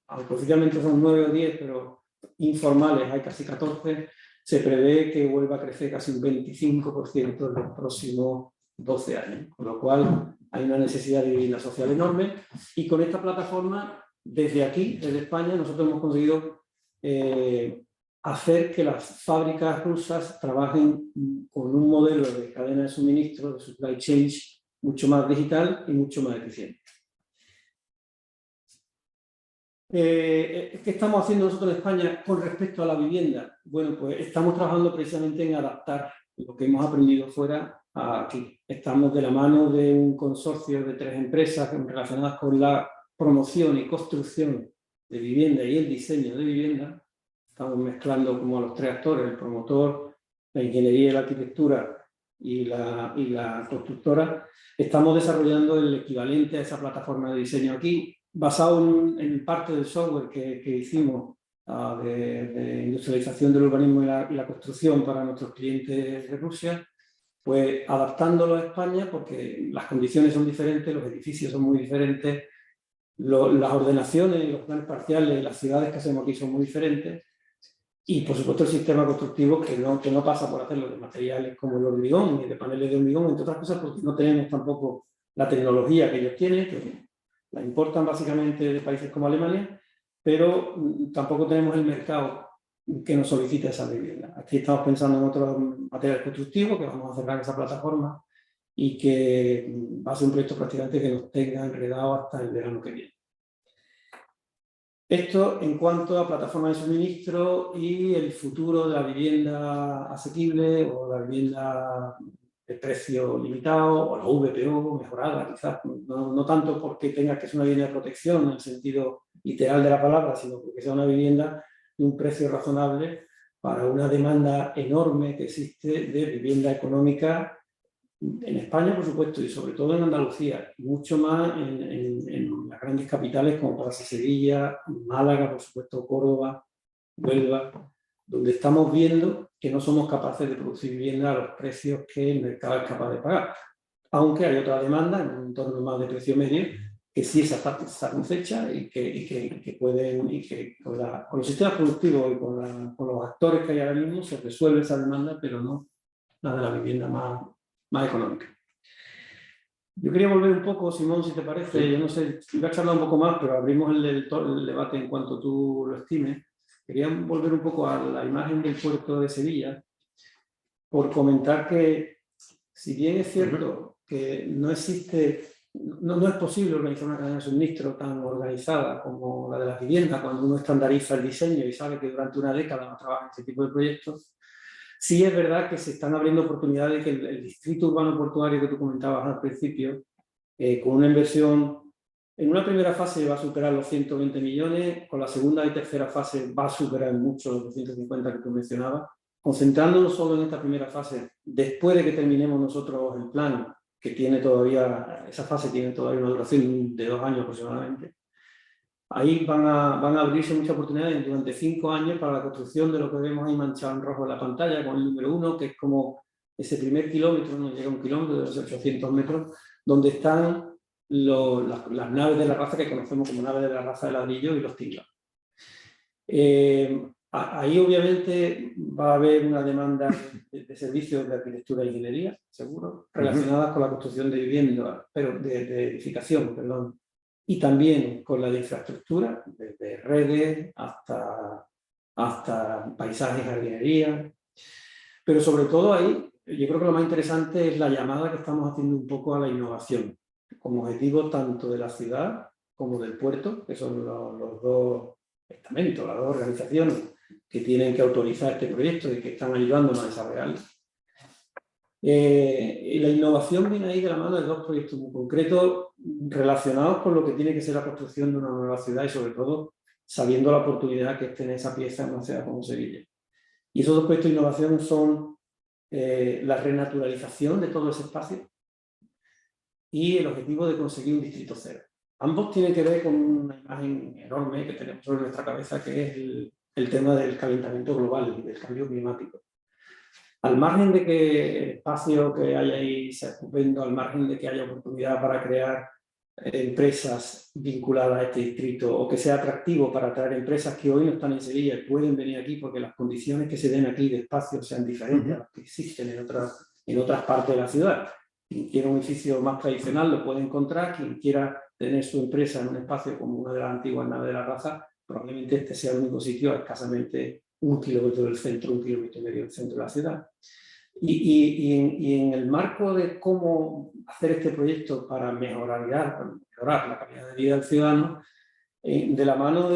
aunque oficialmente son 9 o 10, pero informales hay casi 14, se prevé que vuelva a crecer casi un 25% en los próximos 12 años, con lo cual hay una necesidad de vivienda social enorme. Y con esta plataforma, desde aquí, desde España, nosotros hemos conseguido hacer que las fábricas rusas trabajen con un modelo de cadena de suministro, de supply chain, mucho más digital y mucho más eficiente. ¿Qué estamos haciendo nosotros en España con respecto a la vivienda? Bueno, pues estamos trabajando precisamente en adaptar lo que hemos aprendido fuera a aquí. Estamos de la mano de un consorcio de 3 empresas relacionadas con la promoción y construcción de vivienda y el diseño de vivienda. Estamos mezclando como a los 3 actores, el promotor, la ingeniería y la arquitectura y la constructora. Estamos desarrollando el equivalente a esa plataforma de diseño aquí, basado en parte del software que hicimos de industrialización del urbanismo y la construcción para nuestros clientes de Rusia, pues adaptándolo a España porque las condiciones son diferentes, los edificios son muy diferentes, las ordenaciones y los planes parciales, las ciudades que hacemos aquí son muy diferentes y por supuesto el sistema constructivo que no pasa por hacerlo de materiales como el hormigón y de paneles de hormigón, entre otras cosas porque no tenemos tampoco la tecnología que ellos tienen, que la importan básicamente de países como Alemania, pero tampoco tenemos el mercado que nos solicita esa vivienda. Aquí estamos pensando en otros materiales constructivos que vamos a cerrar esa plataforma y que va a ser un proyecto prácticamente que nos tenga enredado hasta el verano que viene. Esto en cuanto a plataformas de suministro y el futuro de la vivienda asequible o la vivienda de precio limitado o la VPO mejorada, quizás, no tanto porque tenga que ser una vivienda de protección en el sentido literal de la palabra, sino porque sea una vivienda de un precio razonable para una demanda enorme que existe de vivienda económica en España, por supuesto, y sobre todo en Andalucía, mucho más en las grandes capitales como puede ser Sevilla, Málaga, por supuesto, Córdoba, Huelva, donde estamos viendo que no somos capaces de producir vivienda a los precios que el mercado es capaz de pagar. Aunque hay otra demanda en un entorno más de precio medio, que sí esa parte está satisfecha y que pueden, con los sistemas productivos y con los actores que hay ahora mismo se resuelve esa demanda, pero no la de la vivienda más económica. Yo quería volver un poco, Simón, si te parece, sí. Yo no sé, voy a charlar un poco más, pero abrimos el debate en cuanto tú lo estimes. Quería volver un poco a la imagen del puerto de Sevilla, por comentar que, si bien es cierto que no existe, no es posible organizar una cadena de suministro tan organizada como la de las viviendas, cuando uno estandariza el diseño y sabe que durante una década no trabaja en este tipo de proyectos, sí es verdad que se están abriendo oportunidades que el distrito urbano portuario que tú comentabas al principio, con una inversión, en una primera fase va a superar los 120 millones, con la segunda y tercera fase va a superar mucho los 250 que tú mencionabas, concentrándonos solo en esta primera fase, después de que terminemos nosotros el plan, que tiene todavía, esa fase tiene todavía una duración de 2 años aproximadamente. Ahí van a abrirse muchas oportunidades durante 5 años para la construcción de lo que vemos ahí manchado en rojo en la pantalla, con el número 1, que es como ese primer kilómetro, no llega a 1 kilómetro, de los 800 metros, donde están las naves de la raza que conocemos como naves de la raza de ladrillo y los tinglados. Ahí obviamente va a haber una demanda de servicios de arquitectura e ingeniería, seguro, relacionadas con la construcción de viviendas, pero de edificación, perdón. Y también con la de infraestructura, desde redes hasta paisajes y jardinería. Pero sobre todo ahí, yo creo que lo más interesante es la llamada que estamos haciendo un poco a la innovación, como objetivo tanto de la ciudad como del puerto, que son los dos estamentos, las dos organizaciones que tienen que autorizar este proyecto y que están ayudándonos a desarrollarlo. Y la innovación viene ahí de la mano de dos proyectos muy concretos relacionados con lo que tiene que ser la construcción de una nueva ciudad y sobre todo sabiendo la oportunidad que tiene esa pieza en una ciudad como Sevilla. Y esos dos proyectos de innovación son la renaturalización de todo ese espacio y el objetivo de conseguir un distrito cero. Ambos tienen que ver con una imagen enorme que tenemos sobre nuestra cabeza, que es el tema del calentamiento global y del cambio climático. Al margen de que el espacio que hay ahí sea estupendo, al margen de que haya oportunidad para crear empresas vinculadas a este distrito o que sea atractivo para atraer empresas que hoy no están en Sevilla y pueden venir aquí porque las condiciones que se den aquí de espacio sean diferentes a las que existen en otras partes de la ciudad. Quien quiera un edificio más tradicional lo puede encontrar, quien quiera tener su empresa en un espacio como una de las antiguas naves de la Raza, probablemente este sea el único sitio a escasamente 1 kilómetro del centro, 1,5 kilómetros del centro de la ciudad. Y en el marco de cómo hacer este proyecto para mejorar la calidad de vida del ciudadano, de la mano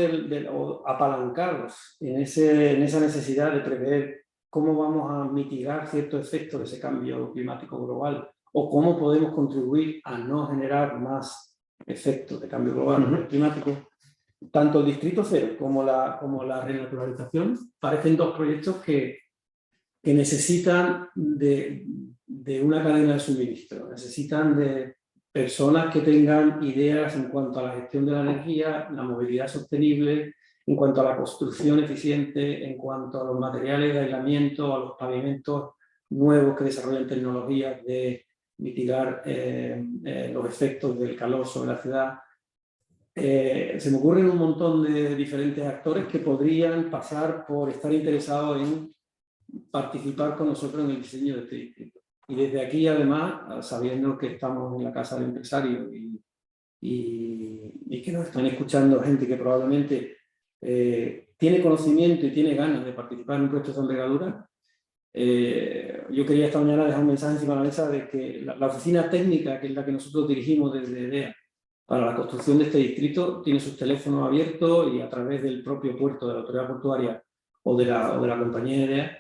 o apalancados en esa necesidad de prever cómo vamos a mitigar ciertos efectos de ese cambio climático global o cómo podemos contribuir a no generar más efectos de cambio global climático, tanto el Distrito Cero como la renaturalización parecen dos proyectos que necesitan de una cadena de suministro, necesitan de personas que tengan ideas en cuanto a la gestión de la energía, la movilidad sostenible, en cuanto a la construcción eficiente, en cuanto a los materiales de aislamiento, a los pavimentos nuevos que desarrollan tecnologías de mitigar los efectos del calor sobre la ciudad. Se me ocurren un montón de diferentes actores que podrían pasar por estar interesados en participar con nosotros en el diseño de este distrito. Y desde aquí, además, sabiendo que estamos en la Casa del Empresario y que nos están escuchando gente que probablemente tiene conocimiento y tiene ganas de participar en un proyecto de envergadura, yo quería esta mañana dejar un mensaje encima de la mesa de que la oficina técnica, que es la que nosotros dirigimos desde EDEA para la construcción de este distrito, tiene sus teléfonos abiertos y a través del propio puerto, de la autoridad portuaria o de la compañía EDEA,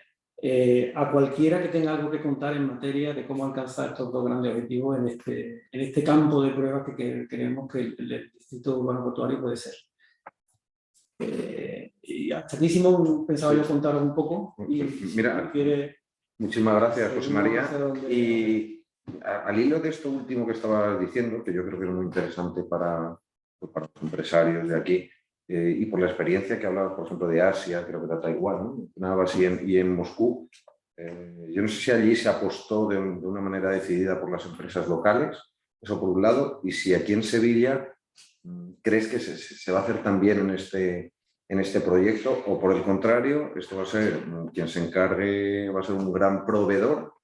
a cualquiera que tenga algo que contar en materia de cómo alcanzar estos dos grandes objetivos en este campo de pruebas que creemos que el Distrito Urbano Portuario puede ser. Y hasta aquí, Simón, pensaba yo contaros un poco. Y, mira, muchísimas gracias, José María. Y al hilo de esto último que estabas diciendo, que yo creo que es muy interesante para los empresarios de aquí, y por la experiencia que hablabas, por ejemplo, de Asia, creo que de Taiwán, ¿no? Y en Moscú, yo no sé si allí se apostó de una manera decidida por las empresas locales, eso por un lado, y si aquí en Sevilla crees que se va a hacer también en este proyecto, o por el contrario, esto va a ser, quien se encargue va a ser un gran proveedor,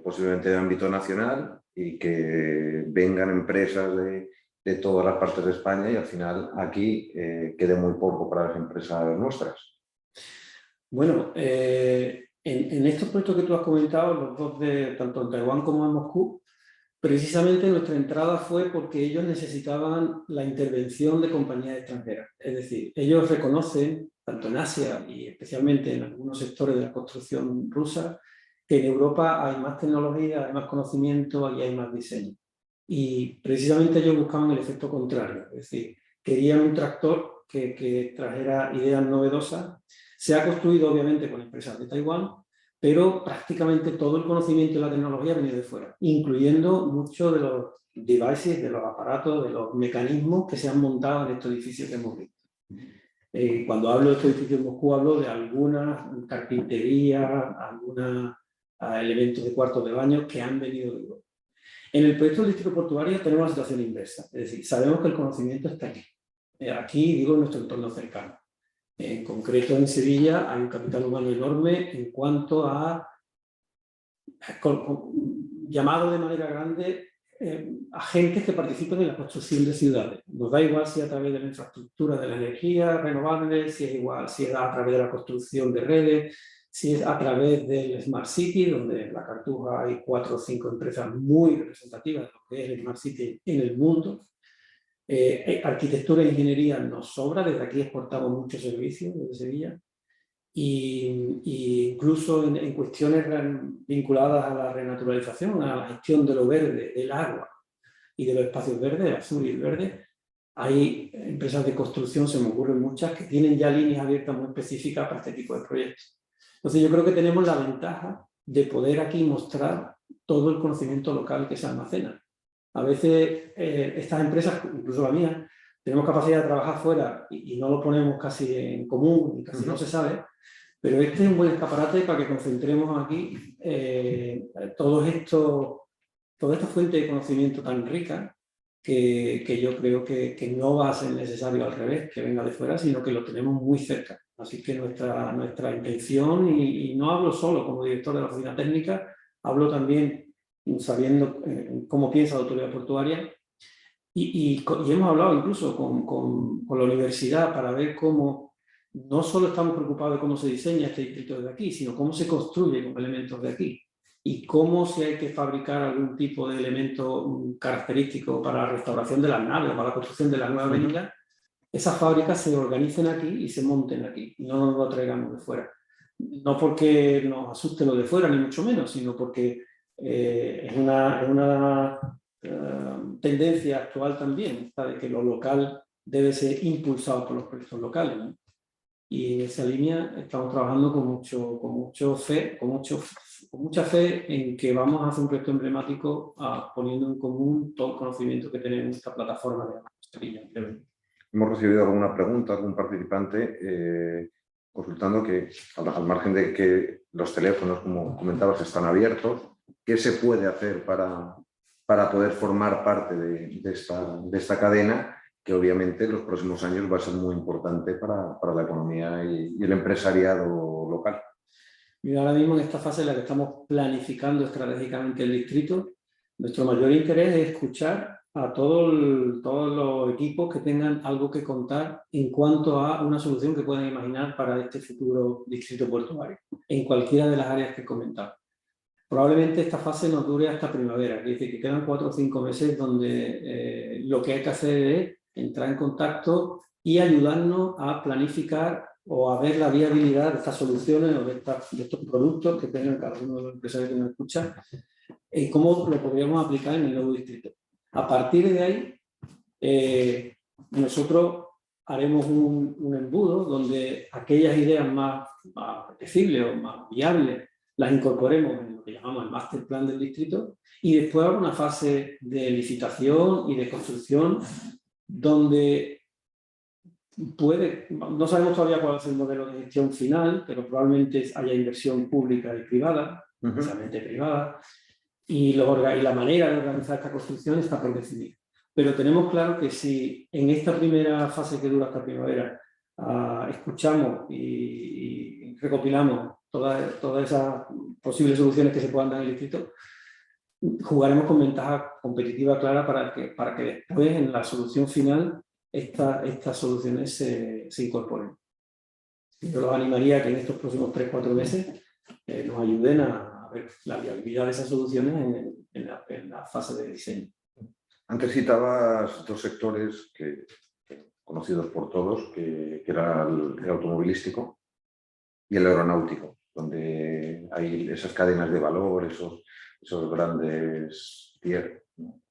posiblemente de ámbito nacional, y que vengan empresas de todas las partes de España y al final aquí quede muy poco para las empresas nuestras. Bueno, en estos proyectos que tú has comentado, los dos tanto en Taiwán como en Moscú, precisamente nuestra entrada fue porque ellos necesitaban la intervención de compañías extranjeras. Es decir, ellos reconocen, tanto en Asia y especialmente en algunos sectores de la construcción rusa, que en Europa hay más tecnología, hay más conocimiento y hay más diseño. Y precisamente ellos buscaban el efecto contrario, es decir, querían un tractor que trajera ideas novedosas. Se ha construido obviamente con empresas de Taiwán, pero prácticamente todo el conocimiento y la tecnología ha venido de fuera, incluyendo muchos de los devices, de los aparatos, de los mecanismos que se han montado en estos edificios que hemos visto. Cuando hablo de estos edificios en Moscú, hablo de algunas carpinterías, algunos elementos de cuartos de baño que han venido de Europa. En el proyecto del distrito portuario tenemos una situación inversa, es decir, sabemos que el conocimiento está aquí. Aquí digo en nuestro entorno cercano. En concreto en Sevilla hay un capital humano enorme en cuanto a llamado de manera grande agentes que participen en la construcción de ciudades. Nos da igual si a través de la infraestructura de la energía renovable, si es igual si es a través de la construcción de redes, si es a través del Smart City, donde en la Cartuja hay 4 o 5 empresas muy representativas de lo que es el Smart City en el mundo. Arquitectura e ingeniería nos sobra, desde aquí exportamos muchos servicios desde Sevilla. Y incluso en cuestiones vinculadas a la renaturalización, a la gestión de lo verde, del agua y de los espacios verdes, el azul y el verde, hay empresas de construcción, se me ocurren muchas, que tienen ya líneas abiertas muy específicas para este tipo de proyectos. Entonces yo creo que tenemos la ventaja de poder aquí mostrar todo el conocimiento local que se almacena. A veces estas empresas, incluso la mía, tenemos capacidad de trabajar fuera y no lo ponemos casi en común y casi no se sabe, pero este es un buen escaparate para que concentremos aquí toda esta fuente de conocimiento tan rica que yo creo que no va a ser necesario al revés, que venga de fuera, sino que lo tenemos muy cerca. Así que nuestra intención, y no hablo solo como director de la oficina técnica, hablo también sabiendo cómo piensa la autoridad portuaria, y hemos hablado incluso con la universidad para ver cómo no solo estamos preocupados de cómo se diseña este distrito desde aquí, sino cómo se construye con elementos de aquí. Y cómo, si hay que fabricar algún tipo de elemento característico para la restauración de las naves, para la construcción de la nueva avenida, esas fábricas se organicen aquí y se monten aquí, y no nos lo traigamos de fuera. No porque nos asuste lo de fuera, ni mucho menos, sino porque es una tendencia actual también, de que lo local debe ser impulsado por los proyectos locales, ¿no? Y en esa línea estamos trabajando con mucha fe en que vamos a hacer un proyecto emblemático poniendo en común todo el conocimiento que tenemos en esta plataforma de Sevilla. Hemos recibido alguna pregunta, algún participante consultando que, al margen de que los teléfonos, como comentabas, están abiertos, ¿qué se puede hacer para poder formar parte de esta cadena? Que obviamente en los próximos años va a ser muy importante para la economía y el empresariado local. Mira, ahora mismo en esta fase en la que estamos planificando estratégicamente el distrito, nuestro mayor interés es escuchar a todos los equipos que tengan algo que contar en cuanto a una solución que puedan imaginar para este futuro distrito portuario, en cualquiera de las áreas que he comentado. Probablemente esta fase nos dure hasta primavera, es decir, que quedan 4 o 5 meses donde lo que hay que hacer es entrar en contacto y ayudarnos a planificar o a ver la viabilidad de estas soluciones o de estos productos que tengan cada uno de los empresarios que nos escuchan y cómo lo podríamos aplicar en el nuevo distrito. A partir de ahí, nosotros haremos un embudo donde aquellas ideas más apetecibles o más viables las incorporemos en lo que llamamos el master plan del distrito y después habrá una fase de licitación y de construcción donde no sabemos todavía cuál va a ser el modelo de gestión final, pero probablemente haya inversión pública y privada, especialmente privada, y la manera de organizar esta construcción está por definir. Pero tenemos claro que si en esta primera fase que dura hasta primavera escuchamos y recopilamos todas esas posibles soluciones que se puedan dar en el distrito, jugaremos con ventaja competitiva clara para que después en la solución final estas soluciones se incorporen. Yo los animaría a que en estos próximos 3-4 meses nos ayuden a ver la viabilidad de esas soluciones en la fase de diseño. Antes citabas 2 sectores conocidos por todos, que era el automovilístico y el aeronáutico, donde hay esas cadenas de valor, esos grandes tier, ¿no?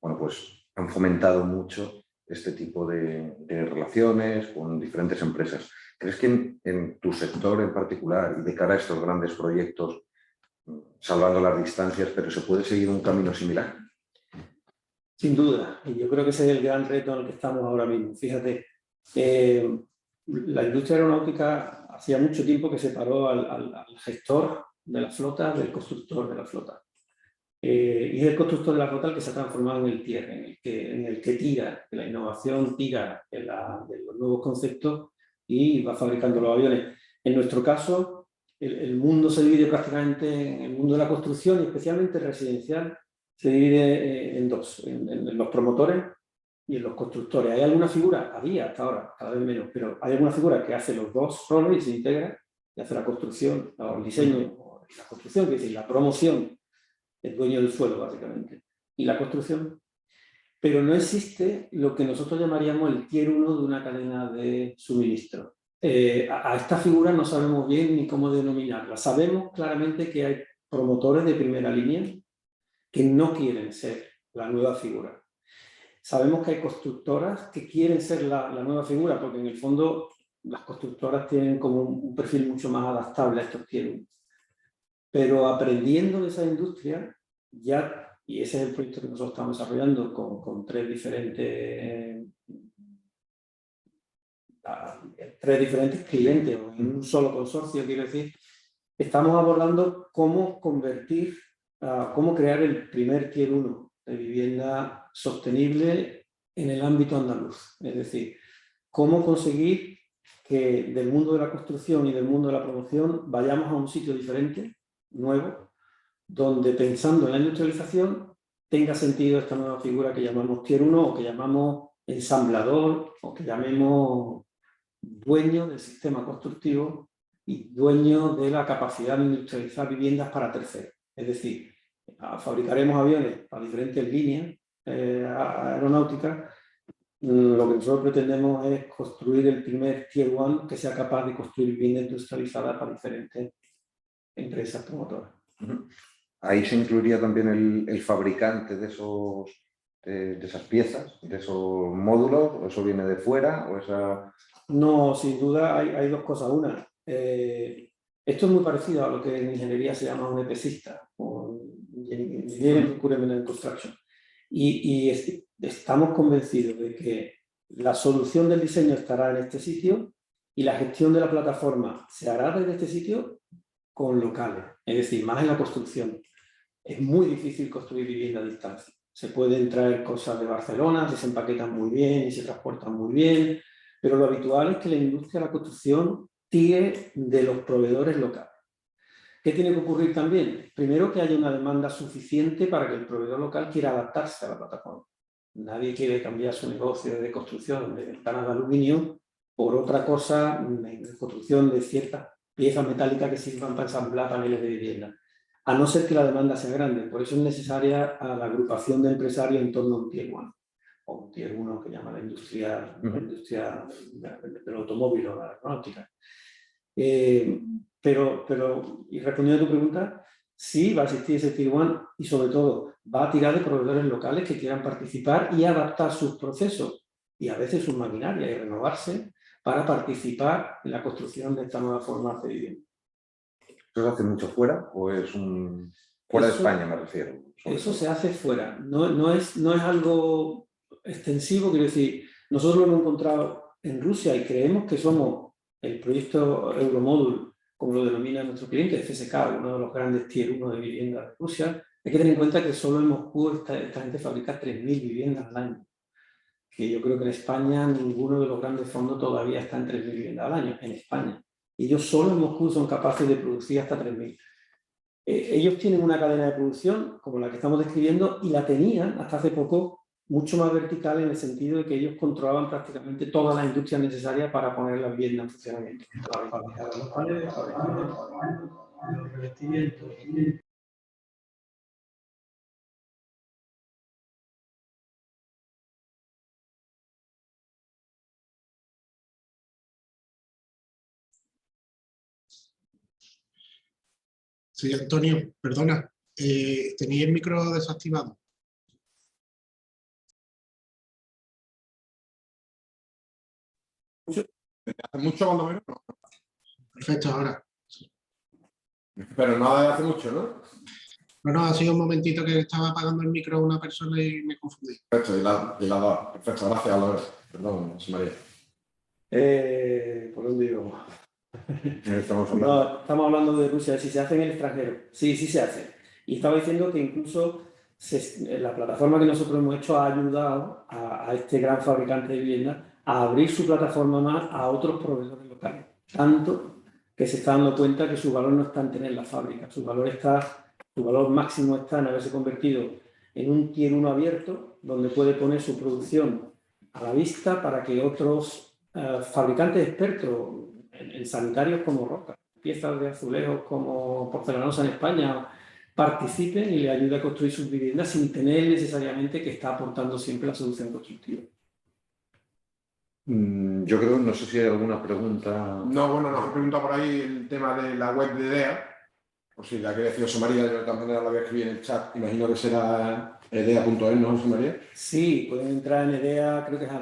Bueno, pues han fomentado mucho este tipo de relaciones con diferentes empresas. ¿Crees que en tu sector en particular y de cara a estos grandes proyectos, salvando las distancias, pero se puede seguir un camino similar? Sin duda, y yo creo que ese es el gran reto en el que estamos ahora mismo. Fíjate, la industria aeronáutica hacía mucho tiempo que separó al gestor de la flota del constructor de la flota. Y es el constructor de la flota el que se ha transformado en el tier, en el que tira, que la innovación tira de los nuevos conceptos y va fabricando los aviones. En nuestro caso, el mundo se divide prácticamente en el mundo de la construcción y especialmente residencial, se divide en 2, en los promotores y en los constructores. ¿Hay alguna figura? Había hasta ahora, cada vez menos, pero hay alguna figura que hace los 2 roles y se integra y hace la construcción, o el diseño, o la construcción, es decir, la promoción, el dueño del suelo básicamente, y la construcción. pero no existe lo que nosotros llamaríamos el tier 1 de una cadena de suministro. A esta figura no sabemos bien ni cómo denominarla. Sabemos claramente que hay promotores de primera línea que no quieren ser la nueva figura. Sabemos que hay constructoras que quieren ser la nueva figura, porque en el fondo las constructoras tienen como un perfil mucho más adaptable a estos tier 1. Pero aprendiendo de esa industria, ya, y ese es el proyecto que nosotros estamos desarrollando con tres diferentes clientes, o en un solo consorcio, quiero decir, estamos abordando cómo convertir, cómo crear el primer tier 1 de vivienda sostenible en el ámbito andaluz. Es decir, cómo conseguir que del mundo de la construcción y del mundo de la promoción vayamos a un sitio diferente, nuevo, donde pensando en la industrialización tenga sentido esta nueva figura que llamamos tier 1 o que llamamos ensamblador o que llamemos dueño del sistema constructivo y dueño de la capacidad de industrializar viviendas para terceros. Es decir, fabricaremos aviones para diferentes líneas aeronáuticas. Lo que nosotros pretendemos es construir el primer tier 1 que sea capaz de construir vivienda industrializada para diferentes empresas promotoras. Ahí se incluiría también el fabricante de esas piezas, de esos módulos, o eso viene de fuera, o esa... No, sin duda hay dos cosas. Una, esto es muy parecido a lo que en ingeniería se llama un EPCista, o Engineering Procurement and Construction. Y estamos convencidos de que la solución del diseño estará en este sitio y la gestión de la plataforma se hará desde este sitio con locales, es decir, más en la construcción. Es muy difícil construir vivienda a distancia. Se pueden traer cosas de Barcelona, se empaquetan muy bien y se transportan muy bien, pero lo habitual es que la industria de la construcción tire de los proveedores locales. ¿Qué tiene que ocurrir también? Primero, que haya una demanda suficiente para que el proveedor local quiera adaptarse a la plataforma. Nadie quiere cambiar su negocio de construcción de ventanas de aluminio por otra cosa, de construcción de ciertas piezas metálicas que sirvan para ensamblar paneles de vivienda, a no ser que la demanda sea grande. Por eso es necesaria la agrupación de empresarios en torno a un tier 1, o un tier 1 que llama la industria del automóvil o la aeronáutica. Pero, y respondiendo a tu pregunta, sí va a existir ese tier 1 y sobre todo va a tirar de proveedores locales que quieran participar y adaptar sus procesos y a veces sus maquinarias y renovarse para participar en la construcción de esta nueva forma de vivienda. ¿Eso se hace mucho fuera o es fuera de España, me refiero? Eso se hace fuera, no es algo extensivo, quiero decir, nosotros lo hemos encontrado en Rusia y creemos que somos el proyecto Euromodul, como lo denomina nuestro cliente, CSK, uno de los grandes tier 1 de viviendas de Rusia. Hay que tener en cuenta que solo en Moscú esta gente fabrica 3.000 viviendas al año, que yo creo que en España ninguno de los grandes fondos todavía está en 3.000 viviendas al año, en España. Y ellos solo en Moscú son capaces de producir hasta 3.000. Ellos tienen una cadena de producción, como la que estamos describiendo, y la tenían hasta hace poco mucho más vertical en el sentido de que ellos controlaban prácticamente todas las industrias necesarias para poner la vivienda en funcionamiento. Para fabricar los paneles, fabricar los revestimientos. Sí, Antonio, perdona, tenía el micro desactivado. ¿Hace mucho cuando menos? No. Perfecto, ahora. Pero no hace mucho, ¿no? No, ha sido un momentito que estaba apagando el micro a una persona y me confundí. Perfecto, y la dos. Perfecto, gracias, Álvaro. Perdón, José María. ¿Por dónde íbamos? Estamos hablando. No, estamos hablando de Rusia, si se hace en el extranjero. Sí, sí se hace. Y estaba diciendo que incluso la plataforma que nosotros hemos hecho ha ayudado a este gran fabricante de viviendas a abrir su plataforma más a otros proveedores locales. Tanto que se está dando cuenta que su valor no está en tener la fábrica, su valor máximo está en haberse convertido en un tier 1 abierto donde puede poner su producción a la vista para que otros fabricantes expertos en sanitarios como Roca, piezas de azulejos como Porcelanosa en España, participen y les ayude a construir sus viviendas sin tener necesariamente que estar aportando siempre la solución constructiva. Yo creo, no sé si hay alguna pregunta. No, bueno, nos han preguntado por ahí el tema de la web de EDEA. Por si la que decía José María, yo de todas maneras la voy a escribir en el chat. Imagino que será edea.es, ¿no, José María? Sí, pueden entrar en EDEA, creo que es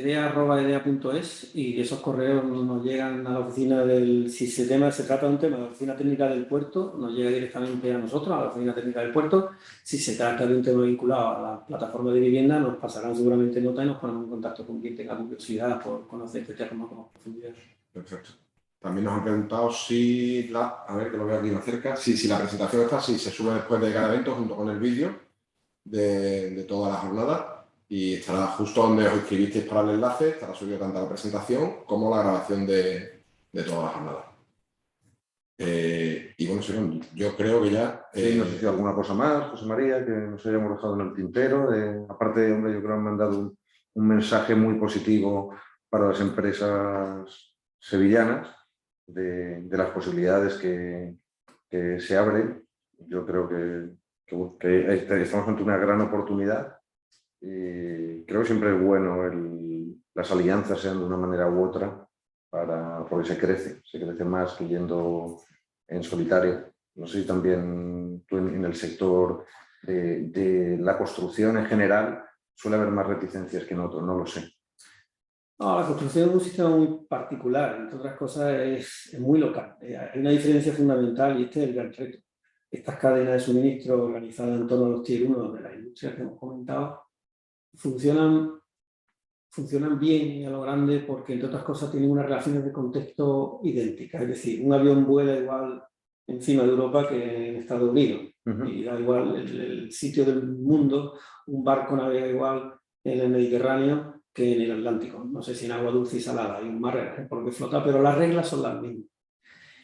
edea@edea.es, y esos correos nos llegan a la oficina si se trata de un tema de la oficina técnica del puerto, nos llega directamente a nosotros, a la oficina técnica del puerto. Si se trata de un tema vinculado a la plataforma de vivienda, nos pasarán seguramente nota y nos ponemos en contacto con quien tenga curiosidad por conocer este tema con más profundidad. Perfecto. También nos han preguntado si a ver que lo veo aquí más cerca, si la presentación está, si se sube después de cada evento junto con el vídeo de toda la jornada, y estará justo donde os inscribisteis para el enlace, estará subido tanto la presentación como la grabación de toda la jornada. Y bueno, señor, yo creo que ya... Sí, no sé si alguna cosa más, José María, que nos hayamos dejado en el tintero. Aparte, hombre, yo creo que han mandado un mensaje muy positivo para las empresas sevillanas de las posibilidades que se abren. Yo creo que estamos ante una gran oportunidad, y creo que siempre es bueno las alianzas, sean de una manera u otra, porque se crece más que yendo en solitario. No sé si también tú en el sector de la construcción en general suele haber más reticencias que en otros, no lo sé. No, la construcción es un sistema muy particular, entre otras cosas es muy local. Hay una diferencia fundamental, y este es el gran reto. Estas cadenas de suministro organizadas en torno a los Tier 1 de la industria que hemos comentado funcionan bien y a lo grande porque, entre otras cosas, tienen unas relaciones de contexto idénticas. Es decir, un avión vuela igual encima de Europa que en Estados Unidos. Y da igual el sitio del mundo, un barco navega igual en el Mediterráneo que en el Atlántico. No sé si en agua dulce y salada, hay un mar por que flota, pero las reglas son las mismas.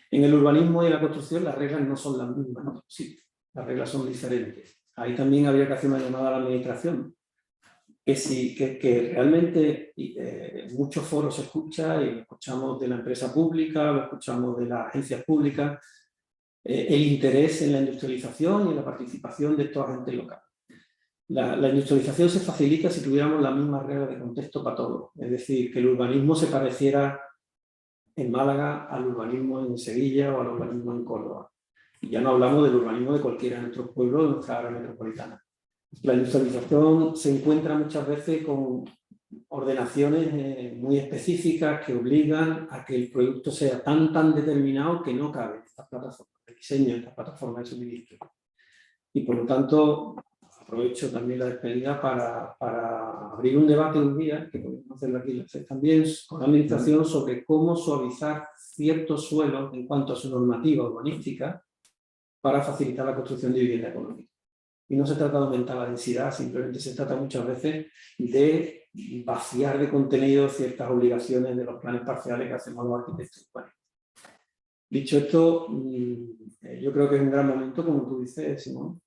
En el urbanismo y en la construcción las reglas no son las mismas, ¿no? Sí, las reglas son diferentes. Ahí también habría que hacer una llamada a la administración, que realmente muchos foros se escucha, y lo escuchamos de la empresa pública, lo escuchamos de las agencias públicas, el interés en la industrialización y en la participación de estos agentes locales. La industrialización se facilita si tuviéramos las mismas reglas de contexto para todos, es decir, que el urbanismo se pareciera en Málaga al urbanismo en Sevilla o al urbanismo en Córdoba. Y ya no hablamos del urbanismo de cualquiera de nuestros pueblos, de nuestra área metropolitana. La industrialización se encuentra muchas veces con ordenaciones muy específicas que obligan a que el producto sea tan determinado que no cabe en estas plataformas de diseño, en estas plataformas de suministro. Y por lo tanto, aprovecho también la despedida para abrir un debate un día, que podemos hacerlo aquí también, con la administración sobre cómo suavizar ciertos suelos en cuanto a su normativa urbanística para facilitar la construcción de vivienda económica. Y no se trata de aumentar la densidad, simplemente se trata muchas veces de vaciar de contenido ciertas obligaciones de los planes parciales que hacemos los arquitectos. Bueno, dicho esto, yo creo que es un gran momento, como tú dices, Simón.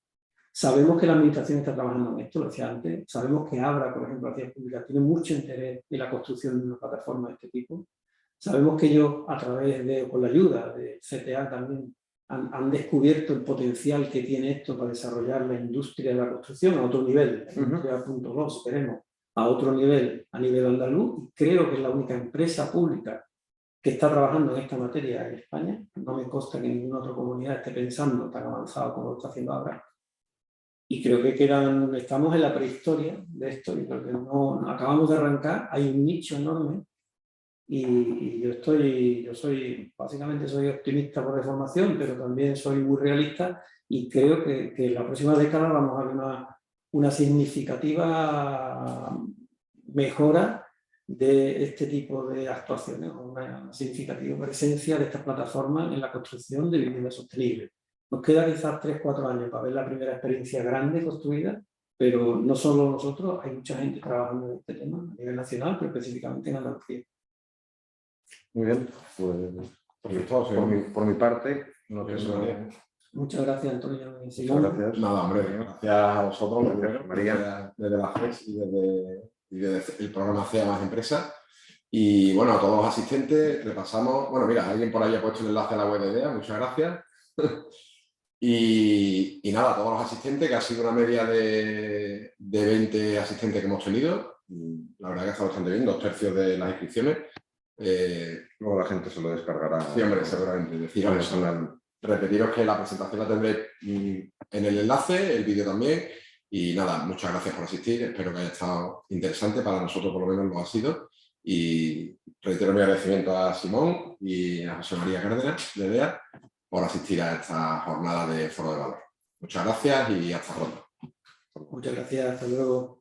Sabemos que la administración está trabajando en esto, lo decía antes. Sabemos que Abra, por ejemplo, Hacienda Pública, tiene mucho interés en la construcción de una plataforma de este tipo. Sabemos que ellos, con la ayuda de CTA también, han descubierto el potencial que tiene esto para desarrollar la industria de la construcción a otro nivel, la industria 2.0, si queremos, a otro nivel, a nivel andaluz, y creo que es la única empresa pública que está trabajando en esta materia en España. No me consta que ninguna otra comunidad esté pensando tan avanzado como lo está haciendo Abra. Y creo que estamos en la prehistoria de esto, y creo que no acabamos de arrancar, hay un nicho enorme. Y básicamente soy optimista por formación, pero también soy muy realista, y creo que en la próxima década vamos a ver una significativa mejora de este tipo de actuaciones, una significativa presencia de estas plataformas en la construcción de vivienda sostenible. Nos queda quizás 3-4 años para ver la primera experiencia grande construida, pero no solo nosotros, hay mucha gente trabajando en este tema a nivel nacional, pero específicamente en Andalucía. Muy bien, pues por mi parte, no tengo... Muchas gracias, Antonio. Muchas gracias. Nada, hombre, gracias a vosotros, Gracias, María. desde la FES y desde el programa CEA Más Empresas. Y bueno, a todos los asistentes repasamos. Bueno, mira, alguien por ahí ha puesto el enlace a la web de EDEA, muchas gracias. Y nada, a todos los asistentes, que ha sido una media de 20 asistentes que hemos tenido. La verdad que está bastante bien, 2/3 de las inscripciones. Luego la gente se lo descargará. Sí, hombre, seguramente. Deciros eso. Repetiros que la presentación la tendréis en el enlace, el vídeo también. Y nada, muchas gracias por asistir. Espero que haya estado interesante. Para nosotros, por lo menos, lo ha sido. Y reitero mi agradecimiento a Simón y a José María Cárdenas, de DEA, por asistir a esta jornada de Foro de Valor. Muchas gracias y hasta pronto. Muchas gracias, hasta luego.